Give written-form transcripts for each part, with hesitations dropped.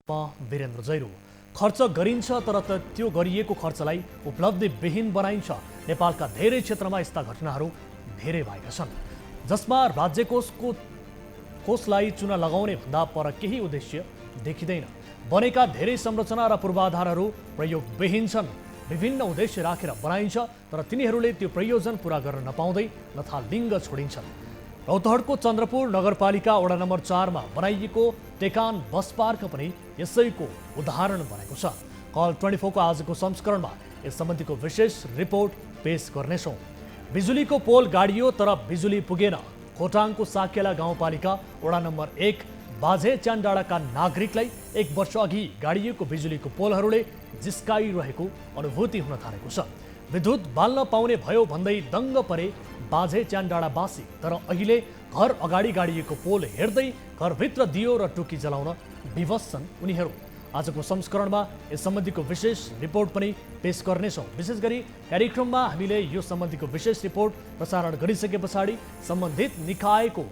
वीरेन्द्र जैरू। खर्च गरिन्छ तर त्यो गरिएको खर्चलाई उपलब्धिविहीन बनाइन्छ। नेपालका धेरै क्षेत्रमा यस्ता घटनाहरू धेरै भएका छन् जसमा राज्य कोषलाई चुना लगाउने भन्दा पर केही उद्देश्य देखिँदैन। बनेका धेरै संरचना र पूर्वाधारहरू प्रयोगविहीन छन्। विभिन्न उद्देश्य राखेर बनाइन्छ तर तिनीहरूले त्यो प्रयोजन पूरा गर्न नपाउँदै लथालिङ्ग छोडिन्छन्। रौतहटको चन्द्रपुर नगरपालिका वडा नम्बर 4 मा बनाइएको टेकान बस पार्क पनि यसैको उदाहरण बनेको छ। कल 24 को आजको संस्करणमा यस सम्बन्धीको विशेष रिपोर्ट पेश गर्नेछौँ। बिजुलीको पोल गाडियो तर बिजुली पुगेन। खोटाङको साकेला गाउँपालिका वडा नम्बर 1 बाझे च्यानडाँडाका नागरिकलाई 1 वर्ष अघि गाडिएको बिजुलीको पोलहरूले जिस्काइरहेको अनुभूति हुन थालेको छ। विद्युत बाल्न पाउने भयो भन्दै दङ्ग परे बाझे च्यानडाँडावासी। तर अहिले घर अगाडि गाडिएको पोल हेर्दै घरभित्र दियो र टुकी जलाउन विवश छन् उनीहरू। आजको संस्करणमा यस सम्बन्धीको विशेष रिपोर्ट पनि पेश गर्नेछौँ। विशेष गरी कार्यक्रममा हामीले यो सम्बन्धीको विशेष रिपोर्ट प्रसारण गरिसके पछाडि सम्बन्धित निकायको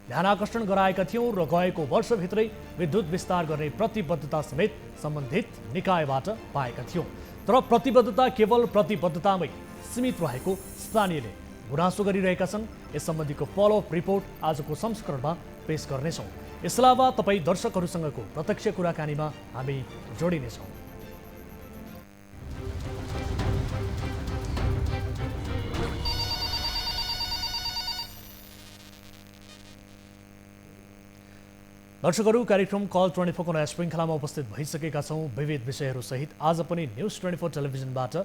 ध्यानाकर्षण गराएका थियौँ र गएको वर्षभित्रै विद्युत विस्तार गर्ने प्रतिबद्धता समेत सम्बन्धित निकायबाट पाएका थियौँ। तर प्रतिबद्धता केवल प्रतिबद्धतामै सीमित रहेको स्थानीयले गुनासो गरिरहेका छन्। यस सम्बन्धीको फलोअप रिपोर्ट आजको संस्करणमा पेश गर्नेछौँ। यस अलावा तपाईँ दर्शकहरूसँगको प्रत्यक्ष कुराकानीमा हामी जोडिनेछौँ। दर्शकहरू, कार्यक्रम कल 24 को नयाँ श्रृङ्खलामा उपस्थित भइसकेका छौँ। विविध विषयहरूसहित आज पनि न्युज 24 टेलिभिजनबाट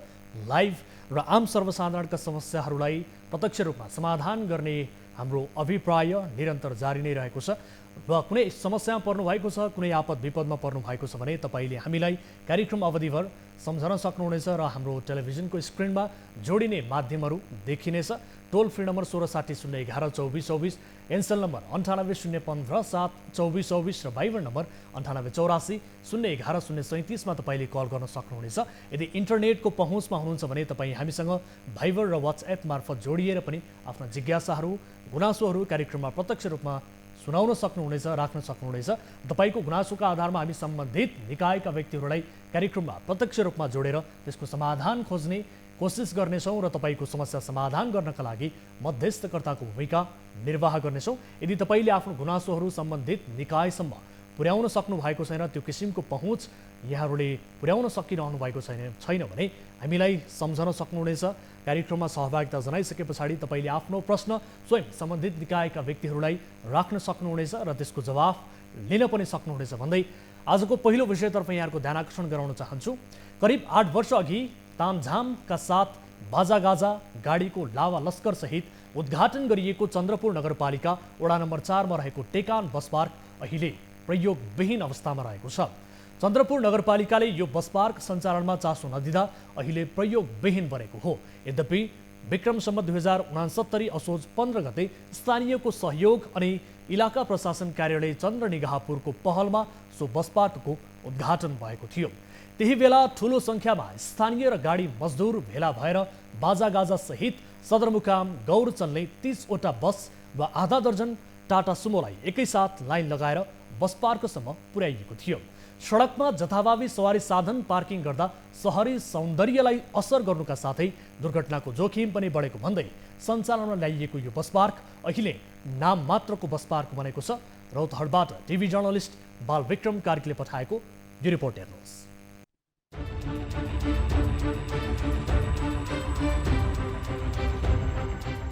लाइभ र आम सर्वसाधारणका समस्याहरूलाई प्रत्यक्ष रूपमा समाधान गर्ने हाम्रो अभिप्राय निरन्तर जारी नै रहेको छ। र कुनै समस्यामा पर्नु भएको छ, कुनै आपद विपदमा पर्नु भएको छ भने तपाईँले हामीलाई कार्यक्रम अवधिभर सम्झन सक्नुहुनेछ र हाम्रो टेलिभिजनको स्क्रिनमा जोडिने माध्यमहरू देखिनेछ। टोल फ्री नम्बर 1660 011 2424, एनसेल नम्बर 98 015 7 2424 र भाइबर नम्बर 98 84 011 037 मा तपाईँले कल गर्न सक्नुहुनेछ। यदि इन्टरनेटको पहुँचमा हुनुहुन्छ भने तपाईँ हामीसँग भाइबर र वाट्सएप मार्फत जोडिएर पनि आफ्ना जिज्ञासाहरू गुनासोहरू कार्यक्रममा प्रत्यक्ष रूपमा सुनाउन सक्नुहुनेछ, राख्न सक्नुहुनेछ। तपाईँको गुनासोका आधारमा हामी सम्बन्धित निकायका व्यक्तिहरूलाई कार्यक्रममा प्रत्यक्ष रूपमा जोडेर त्यसको समाधान खोज्ने कोसिस गर्नेछौँ र तपाईँको समस्या समाधान गर्नका लागि मध्यस्थकर्ताको भूमिका निर्वाह गर्नेछौँ। यदि तपाईँले आफ्नो गुनासोहरू सम्बन्धित निकायसम्म पुर्याउन सक्नु भएको छैन, त्यो किसिमको पहुँच यहाँहरूले पुर्याउन सकिरहनु भएको छैन भने हामीलाई सम्झन सक्नुहुनेछ। कार्यक्रममा सहभागिता जनाइसके पछाडि तपाईँले आफ्नो प्रश्न स्वयं सम्बन्धित निकायका व्यक्तिहरूलाई राख्न सक्नुहुनेछ र त्यसको जवाफ लिन पनि सक्नुहुनेछ भन्दै आजको पहिलो विषयतर्फ यहाँहरूको ध्यानाकर्षण गराउन चाहन्छु। करिब 8 वर्ष अघि तामझामका साथ बाजागाजा गाडीको लावा लस्कर सहित उद्घाटन गरिएको चन्द्रपुर नगरपालिका वडा नम्बर 4 मा रहेको टेकान बस पार्क अहिले प्रयोगविहीन अवस्थामा रहेको छ। चन्द्रपुर नगरपालिकाले यो बस पार्क सञ्चालनमा चासो नदिँदा अहिले प्रयोगविहीन बनेको हो। यद्यपि विक्रम सम्वत 2069 असोज 15 गते स्थानीयको सहयोग अनि इलाका प्रशासन कार्यालय चन्द्रनिगाहपुरको पहलमा सो बस पार्कको उद्घाटन भएको थियो। त्यही बेला ठूलो संख्यामा स्थानीय र गाडी मजदुर भेला भएर बाजागाजा सहित सदरमुकाम गौर चल्ने 30 वटा बस व आधा दर्जन टाटा सुमोलाई एकैसाथ लाइन लगाएर बस पार्कसम्म पुर्याइएको थियो। सडकमा जथाभावी सवारी साधन पार्किङ गर्दा सहरी सौन्दर्यलाई असर गर्नुका साथै दुर्घटनाको जोखिम पनि बढेको भन्दै सञ्चालनमा ल्याइएको यो बस पार्क अहिले नाम मात्रको बस पार्क बनेको छ। रौतहटबाट टिभी जर्नलिस्ट बालविक्रम कार्कीले पठाएको यो रिपोर्ट हेर्नुहोस्।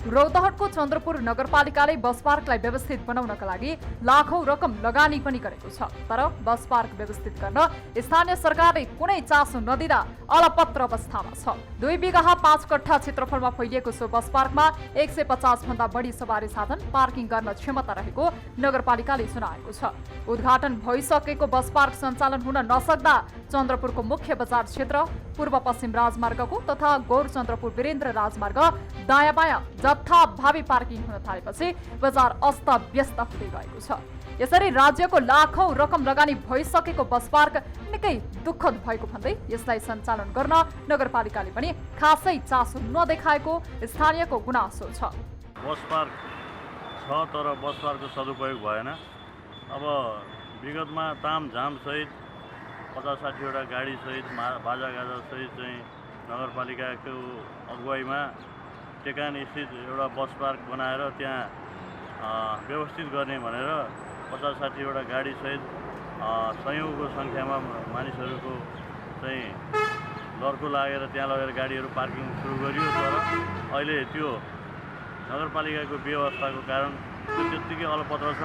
रौतहटको चन्द्रपुर नगरपालिकाले बस पार्कलाई व्यवस्थित बनाउनका लागि लाखौं रकम लगानी पनि गरेको छ। तर बस पार्क व्यवस्थित गर्न स्थानीय सरकारले कुनै चासो नदिँदा अलपत्र अवस्थामा छ। 2 बिघा 5 कट्ठा क्षेत्रफलमा फैलिएको सो बस पार्कमा 150 भन्दा बढी सवारी साधन पार्किङ गर्न क्षमता रहेको नगरपालिकाले जनाएको छ। उद्घाटन भइसकेको बस पार्क सञ्चालन हुन नसक्दा चन्द्रपुरको मुख्य बजार क्षेत्र, पूर्व पश्चिम राजमार्गको तथा गौर चन्द्रपुर वीरेन्द्र राजमार्ग दायाँ बायाँ जथाभावी पार्किङ हुन थालेपछि बजार अस्त व्यस्त हुँदै गएको छ। यसरी राज्यको लाखौं रकम लगानी भइसकेको बस पार्क निकै दुःखद भएको भन्दै यसलाई सञ्चालन गर्न नगरपालिकाले पनि खासै चासो नदेखाएको स्थानीयको गुनासो छ। बस पार्क छ तर बस पार्कको सदुपयोग भएन। अब विगतमा तामझाम सहित 50-60वटा गाडीसहित बाजागाजासहित चाहिँ नगरपालिकाको अगुवाईमा टेकान स्थित एउटा बस पार्क बनाएर त्यहाँ व्यवस्थित गर्ने भनेर 50-60वटा गाडीसहित सयौँको सङ्ख्यामा मानिसहरूको चाहिँ लर्को लागेर त्यहाँ लगेर गाडीहरू पार्किङ सुरु गरियो। तर अहिले त्यो नगरपालिकाको व्यवस्थाको कारण त्यो त्यत्तिकै अलपत्र छ।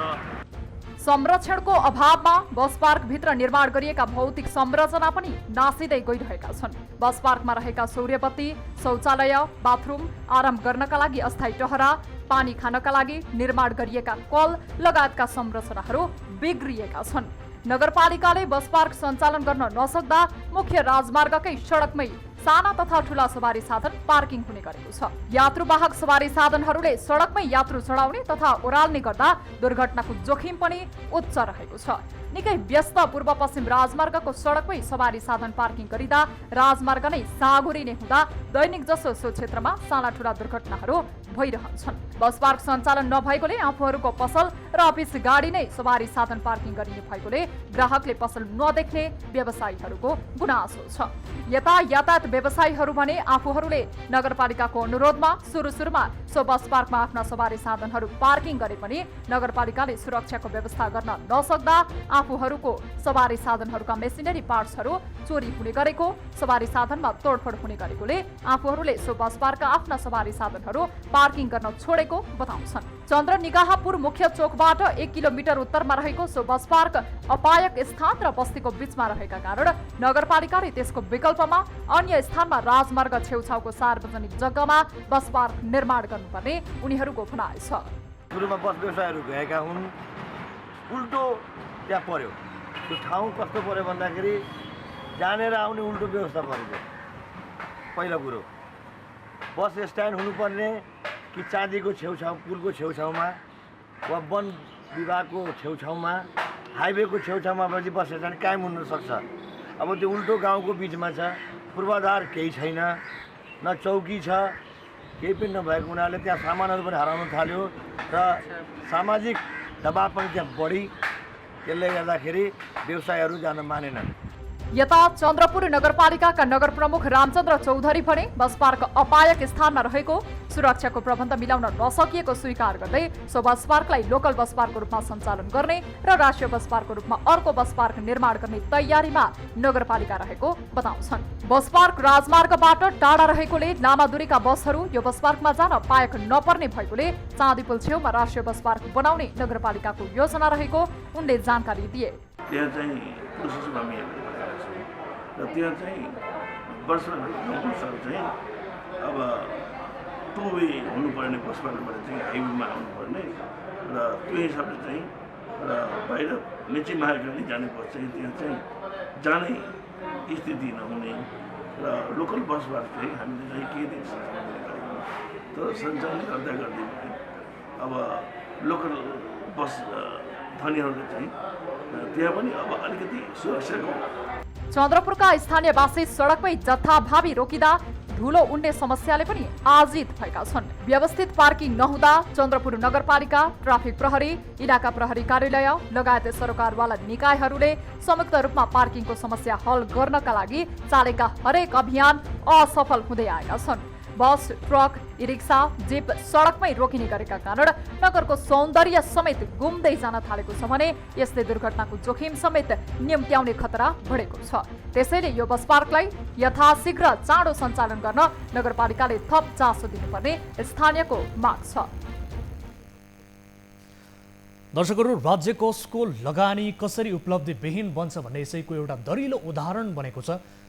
संरक्षणको अभावमा बस पार्कभित्र निर्माण गरिएका भौतिक संरचना पनि नासिँदै गइरहेका छन्। बस पार्कमा रहेका सौर्यबत्ती, शौचालय, बाथरुम, आराम गर्नका लागि अस्थायी टहरा, पानी खानका लागि निर्माण गरिएका कल लगायतका संरचनाहरू बिग्रिएका छन्। नगरपालिकाले बस पार्क सञ्चालन गर्न नसक्दा मुख्य राजमार्गकै सडकमै साना तथा ठूला सवारी साधन पार्किङ हुने गरेको छ। यात्रुवाहक सवारी साधनहरूले सडकमै यात्रु चढाउने तथा ओह्राल्ने गर्दा दुर्घटनाको जोखिम पनि उच्च रहेको छ। निकै व्यस्त पूर्व पश्चिम राजमार्गको सडकमै सवारी साधन पार्किङ गरिँदा राजमार्ग नै साँघुरिने हुँदा दैनिक जसो सो क्षेत्रमा साना ठूला दुर्घटनाहरू भइरहन्छन्। बस पार्क सञ्चालन नभएकोले आफूहरूको पसल र अफिस गाडी नै सवारी साधन पार्किङ गरिने भएकोले ग्राहकले पसल नदेख्ने व्यवसायीहरूको गुनासो छ। यता यातायात व्यवसायीहरू भने आफूहरूले नगरपालिकाको अनुरोधमा सुरुमा सो बस पार्कमा आफ्ना सवारी साधनहरू पार्किङ गरे पनि नगरपालिकाले सुरक्षाको व्यवस्था गर्न नसक्दा आफूहरूको सवारी साधनहरूका मेसिनरी पार्ट्सहरू चोरी हुने गरेको, सवारी साधनमा तोडफोड हुने गरेकोले आफूहरूले सो बस पार्कका आफ्ना सवारी साधनहरू पार्किङ गर्न छोडेको बताउँछन्। चन्द्रनिगाहपुर मुख्य चोकबाट 1 किलोमिटर उत्तरमा रहेको सो बस पार्क अपायक स्थान र बस्तीको बीचमा रहेका कारण नगरपालिकाले त्यसको विकल्पमा अन्य स्थानमा राजमार्ग छेउछाउको सार्वजनिक जग्गामा बस पार्क निर्माण गर्नुपर्ने उनीहरूको भनाइ छ। सुरुमा बस व्यवसायहरू गएका हुन्, उल्टो त्यहाँ पर्यो। त्यो ठाउँ कस्तो पर्यो भन्दाखेरि जानेर आउने उल्टो व्यवस्था परेको। पहिलो कुरो बस स्ट्यान्ड हुनुपर्ने कि चाँदीको छेउछाउ, पुलको छेउछाउमा वा वन विभागको छेउछाउमा, हाइवेको छेउछाउमा पनि बस स्ट्यान्ड कायम हुन सक्छ। अब त्यो उल्टो गाउँको बिचमा छ, पूर्वाधार केही छैन, न चौकी छ, केही पनि नभएको हुनाले त्यहाँ सामानहरू पनि हराउन थाल्यो र सामाजिक दबाब पनि त्यहाँ बढी। त्यसले गर्दाखेरि व्यवसायहरू जान मानेनन्। यता चन्द्रपुर नगरपालिकाका नगर प्रमुख रामचन्द्र चौधरी भने बस पार्क अपायक स्थानमा रहेको, सुरक्षाको प्रबन्ध मिलाउन नसकिएको स्वीकार गर्दै सो बस पार्कलाई लोकल बस पार्कको रूपमा सञ्चालन गर्ने र राष्ट्रिय बस पार्कको रूपमा अर्को बस पार्क निर्माण गर्ने तयारीमा नगरपालिका रहेको बताउँछन्। बस पार्क राजमार्गबाट टाढा रहेकोले लामा दूरीका बसहरू यो बस पार्कमा जान पाएक नपर्ने भएकोले चाँदीपुल छेउमा राष्ट्रिय बस पार्क बनाउने नगरपालिकाको योजना रहेको उनले जानकारी दिए। त्यहाँ चाहिँ प्रोसेसमा हामी र त्यहाँ चाहिँ वर्षहरू चाहिँ अब टु वे हुनुपर्ने बस पार्कबाट चाहिँ हाइवेमा आउनुपर्ने र त्यो हिसाबले चाहिँ र बाहिर मेची महाकाली जाने बस चाहिँ त्यहाँ चाहिँ जाने स्थिति नहुने र लोकल बस पार्क चाहिँ हामीले चाहिँ केही दिन सञ्चालन गरेको, तर सञ्चालन गर्दा गर्दै अब लोकल बस धनीहरूले चाहिँ त्यहाँ पनि अब अलिकति सुरक्षाको। चन्द्रपुरका स्थानीयवासी सडकमै जथाभावी रोकिँदा धुलो उड्ने समस्याले पनि आजित भएका छन्। व्यवस्थित पार्किङ नहुँदा चन्द्रपुर नगरपालिका, ट्राफिक प्रहरी, इलाका प्रहरी कार्यालय लगायत सरकारवाला निकायहरूले संयुक्त रूपमा पार्किङको समस्या हल गर्नका लागि चालेका हरेक अभियान असफल हुँदै आएका छन्। बस, ट्रक, ई रिक्सा, जीप सडकमै रोकिने गरेका कारण नगरको सौन्दर्य समेत गुम्दै जान थालेको छ भने यसले दुर्घटनाको जोखिम समेत निम्त्याउने खतरा बढेको छ। त्यसैले यो बस पार्कलाई यथाशीघ्र चाँडो सञ्चालन गर्न नगरपालिकाले थप चासो दिनुपर्ने स्थानीयको माग छ। दर्शकहरू, राज्य कोषको लगानी कसरी उपलब्धिविहीन बन्छ भन्ने यसैको एउटा दरिलो उदाहरण बनेको छ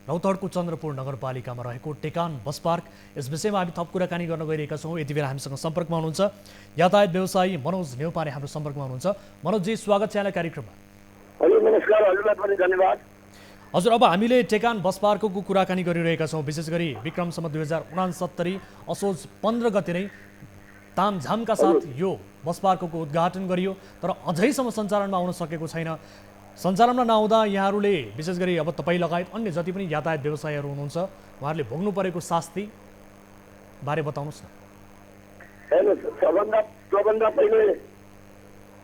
रौतहटको चन्द्रपुर नगरपालिकामा रहेको टेकान बस पार्क। यस विषयमा हामी थप कुराकानी गर्न गइरहेका छौँ। यति बेला हामीसँग सम्पर्कमा हुनुहुन्छ यातायात व्यवसायी मनोज नेउपाने हाम्रो सम्पर्कमा हुनुहुन्छ। मनोजजी, स्वागत छ यहाँलाई कार्यक्रममा। हजुर नमस्कार, हजुरलाई पनि धन्यवाद। हजुर, अब हामीले टेकान बस पार्कको कुराकानी गरिरहेका छौँ। विशेष गरी विक्रमसम्म 2069 असोज 15 गते नै तामझामका साथ यो बस पार्कको उद्घाटन गरियो, तर अझैसम्म सञ्चालनमा आउन सकेको छैन। सञ्चालनमा नआउँदा यहाँहरूले विशेष गरी अब तपाईँ लगायत अन्य जति पनि यातायात व्यवसायीहरू हुनुहुन्छ उहाँहरूले भोग्नु परेको शास्ति बारे बताउनुहोस् न। हेर्नुहोस्, सबभन्दा पहिले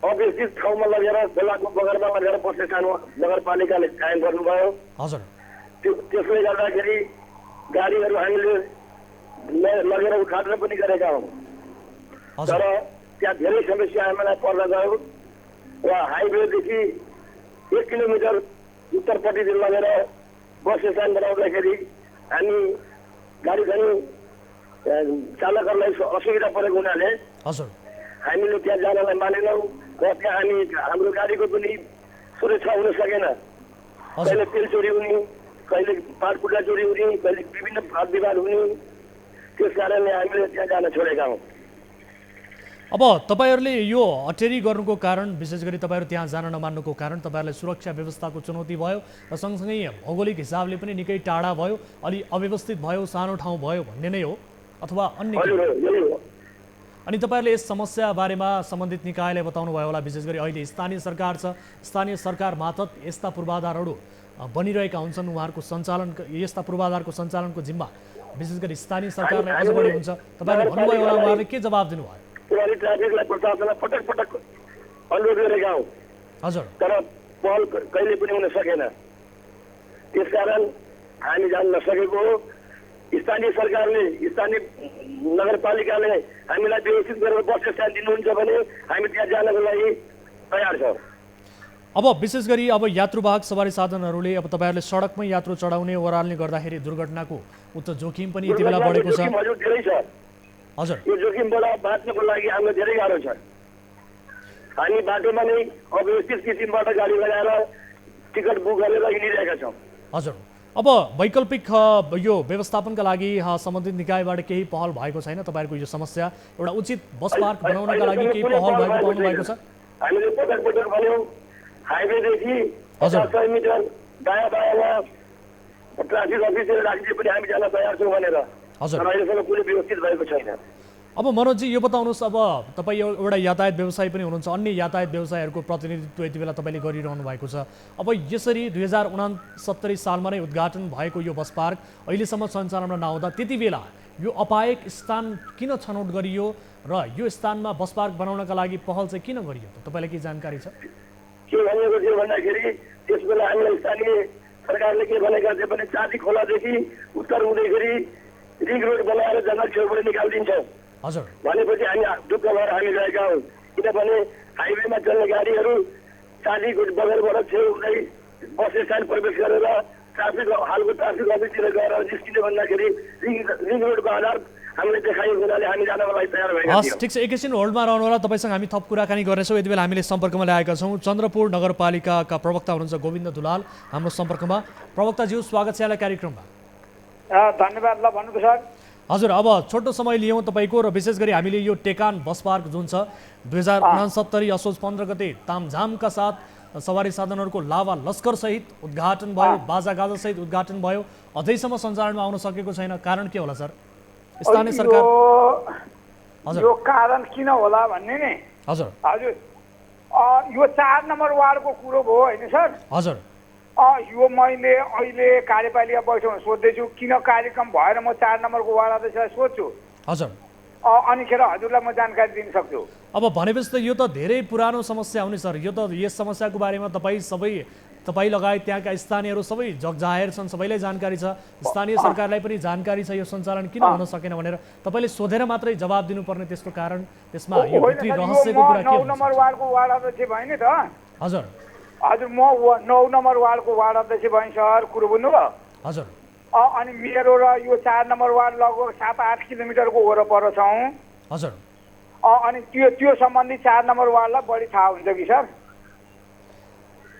अव्यवस्थित ठाउँमा लगेर खोलाको बगरमा लगेर बस स्ट्यान्ड नगरपालिकाले कायम गर्नुभयो। हजुर त्यसले गर्दाखेरि गाडीहरू हामीले लगेर उद्घाटन पनि गरेका हौँ। हजुर तर त्यहाँ धेरै समस्या हामीलाई पर्न गयो र हाइवेदेखि 1 किलोमिटर उत्तरपट्टि लगेर बस स्ट्यान्ड बनाउँदाखेरि हामी गाडी पनि चालकहरूलाई असुविधा परेको हुनाले हजुर हामीले त्यहाँ जानलाई मानेनौँ र त्यहाँ हामी हाम्रो गाडीको पनि सुरक्षा हुन सकेन। कहिले तेल चोरी हुने, कहिले पाटपुट्ला चोरी हुने, कहिले विभिन्न वाद विवाद हुने, त्यस कारणले हामीले त्यहाँ जान छोडेका हौँ। अब तपाईँहरूले यो अटेरी गर्नुको कारण, विशेष गरी तपाईँहरू त्यहाँ जान नमान्नुको कारण तपाईँहरूलाई सुरक्षा व्यवस्थाको चुनौती भयो र सँगसँगै भौगोलिक हिसाबले पनि निकै टाढा भयो, अलि अव्यवस्थित भयो, सानो ठाउँ भयो भन्ने नै हो अथवा अन्य केही? अनि तपाईँहरूले यस समस्या बारेमा सम्बन्धित निकायलाई बताउनु भयो होला। विशेष गरी अहिले स्थानीय सरकार छ, स्थानीय सरकार मार्फत यस्ता पूर्वाधारहरू बनिरहेका हुन्छन्, उहाँहरूको सञ्चालन, यस्ता पूर्वाधारको सञ्चालनको जिम्मा विशेष गरी स्थानीय सरकारलाई अझ बढी हुन्छ। तपाईँहरूले भन्नुभयो होला, उहाँहरूले के जवाब दिनुभयो? पुरानो ट्राफिकलाई प्रशासनलाई पटक पटक अनुरोध गरेका हौँ, हजुर तर पहल कहिले पनि हुन सकेन। त्यसकारण हामी जान नसकेको हो। स्थानीय सरकारले, स्थानीय नगरपालिकाले हामीलाई व्यवस्थित गरेर बस स्ट्यान्ड दिनुहुन्छ भने हामी त्यहाँ जानको लागि तयार छौँ। अब विशेष गरी अब यात्रुवाहक सवारी साधनहरूले अब तपाईँहरूले सडकमै यात्रु चढाउने ओह्राल्ने गर्दाखेरि दुर्घटनाको उच्च जोखिम पनि यति बेला बढेको छ। हजुर धेरै छ। हजुर यो जोखिमबाट बाँच्नको लागि हामीलाई धेरै गाह्रो छ। हामी बाटोमा नै अव्यवस्थित किसिमबाट गाडी लगाएर टिकट बुक गरेर हिँडिरहेका छौँ। हजुर अब वैकल्पिक यो व्यवस्थापनका लागि सम्बन्धित निकायबाट केही पहल भएको छैन? तपाईँहरूको यो समस्या एउटा उचित बस पार्क बनाउनका लागि केही पहल भएको पाउनु भएको छ? हामीले पटक पटक भन्यौँ, हाइवेदेखि 50 मिटर दायाँ बायाँमा ट्राफिक अफिसले राखिदिए पनि हामी जान तयार छौँ भनेर, हजुर तर अहिलेसम्म कुनै व्यवस्थित भएको छैन। अब मनोजजी यो बताउनुहोस्, अब तपाईँ एउटा यातायात व्यवसायी पनि हुनुहुन्छ, अन्य यातायात व्यवसायहरूको प्रतिनिधित्व यति बेला तपाईँले गरिरहनु भएको छ। अब यसरी 2069 सालमा नै उद्घाटन भएको यो बस पार्क अहिलेसम्म सञ्चालनमा नहुँदा त्यति बेला यो अपायक स्थान किन छनौट गरियो र यो स्थानमा बस पार्क बनाउनका लागि पहल चाहिँ किन गरियो त? तपाईँलाई के जानकारी छ? के भनेको थियो भन्दाखेरि त्यस बेला हामीलाई स्थानीय सरकारले के भनेका थिए भने चाँदी खोलादेखि उत्तर हुँदैखेरि रिङ रोड बनाएर जङ्गल छेउबाट निकालिदिन्छौँ हजुर भनेपछि हामी दुःख भएर हामी गएका हौँ। किनभने हाइवेमा चल्ने गाडीहरू चाँदीको बगरबाट छेउ हुँदै बस स्ट्यान्ड प्रवेश गरेर हालको ट्राफिक अफिसतिर गएर निस्किने भन्दाखेरि रिङ रोडको आधार हामीले देखाएको हुनाले हामी जानको लागि तयार भएका हस् थियौँ। ठिक छ, एकैछिन होल्डमा रहनु होला। तपाईँसँग हामी थप कुराकानी गर्नेछौँ। यति बेला हामीले सम्पर्कमा ल्याएका छौँ चन्द्रपुर नगरपालिकाका प्रवक्ता हुनुहुन्छ गोविन्द दुलाल हाम्रो सम्पर्कमा। प्रवक्ताज्यू स्वागत छ यहाँलाई कार्यक्रममा। धन्यवाद। ल भन्नु सर। हजुर अब छोटो समय लियौँ तपाईँको, र विशेष गरी हामीले यो टेकान बस पार्क जुन छ 2069 असोज 15 गते तामझामका साथ सवारी साधनहरूको लावा लस्कर सहित उद्घाटन भयो, बाजागाजा सहित उद्घाटन भयो, अझैसम्म सञ्चालनमा आउन सकेको छैन। कारण के होला सर? स्थानीय सरकार हजुर यो कारण किन होला भन्ने नि हजुर हजुर यो 4 नम्बर वार्डको कुरो भयो होइन सर? हजुर यो मैले अहिले कार्यपालिका बैठकमा सोध्दैछु किन कार्यक्रम भएर म 4 नम्बरको वार्ड अध्यक्षलाई सोध्छु। हजुर अनिखेर हजुरलाई म जानकारी दिन सक्छु। अब भनेपछि त यो त धेरै पुरानो समस्या हो नि सर। यो त यस समस्याको बारेमा तपाईँ लगायत त्यहाँका स्थानीयहरू सबै जगजाहेर छन्, सबैलाई जानकारी छ, स्थानीय सरकारलाई पनि जानकारी छ यो सञ्चालन किन हुन सकेन भनेर। तपाईँले सोधेर मात्रै जवाब दिनुपर्ने त्यसको कारण, त्यसमा यो भित्री रहस्यको कुरा के हो? 9 नम्बर वार्डको वार्ड अध्यक्ष भएँ नि त। हजुर हजुर म 9 नम्बर वार्डको वार्ड अध्यक्ष भएँ सर, कुरो बुझ्नुभयो? हजुर अनि मेरो र यो 4 नम्बर वार्ड लगभग 7-8 किलोमिटरको वरपर छौँ। हजुर अनि त्यो सम्बन्धी 4 नम्बर वार्डलाई बढी थाहा हुन्छ कि सर?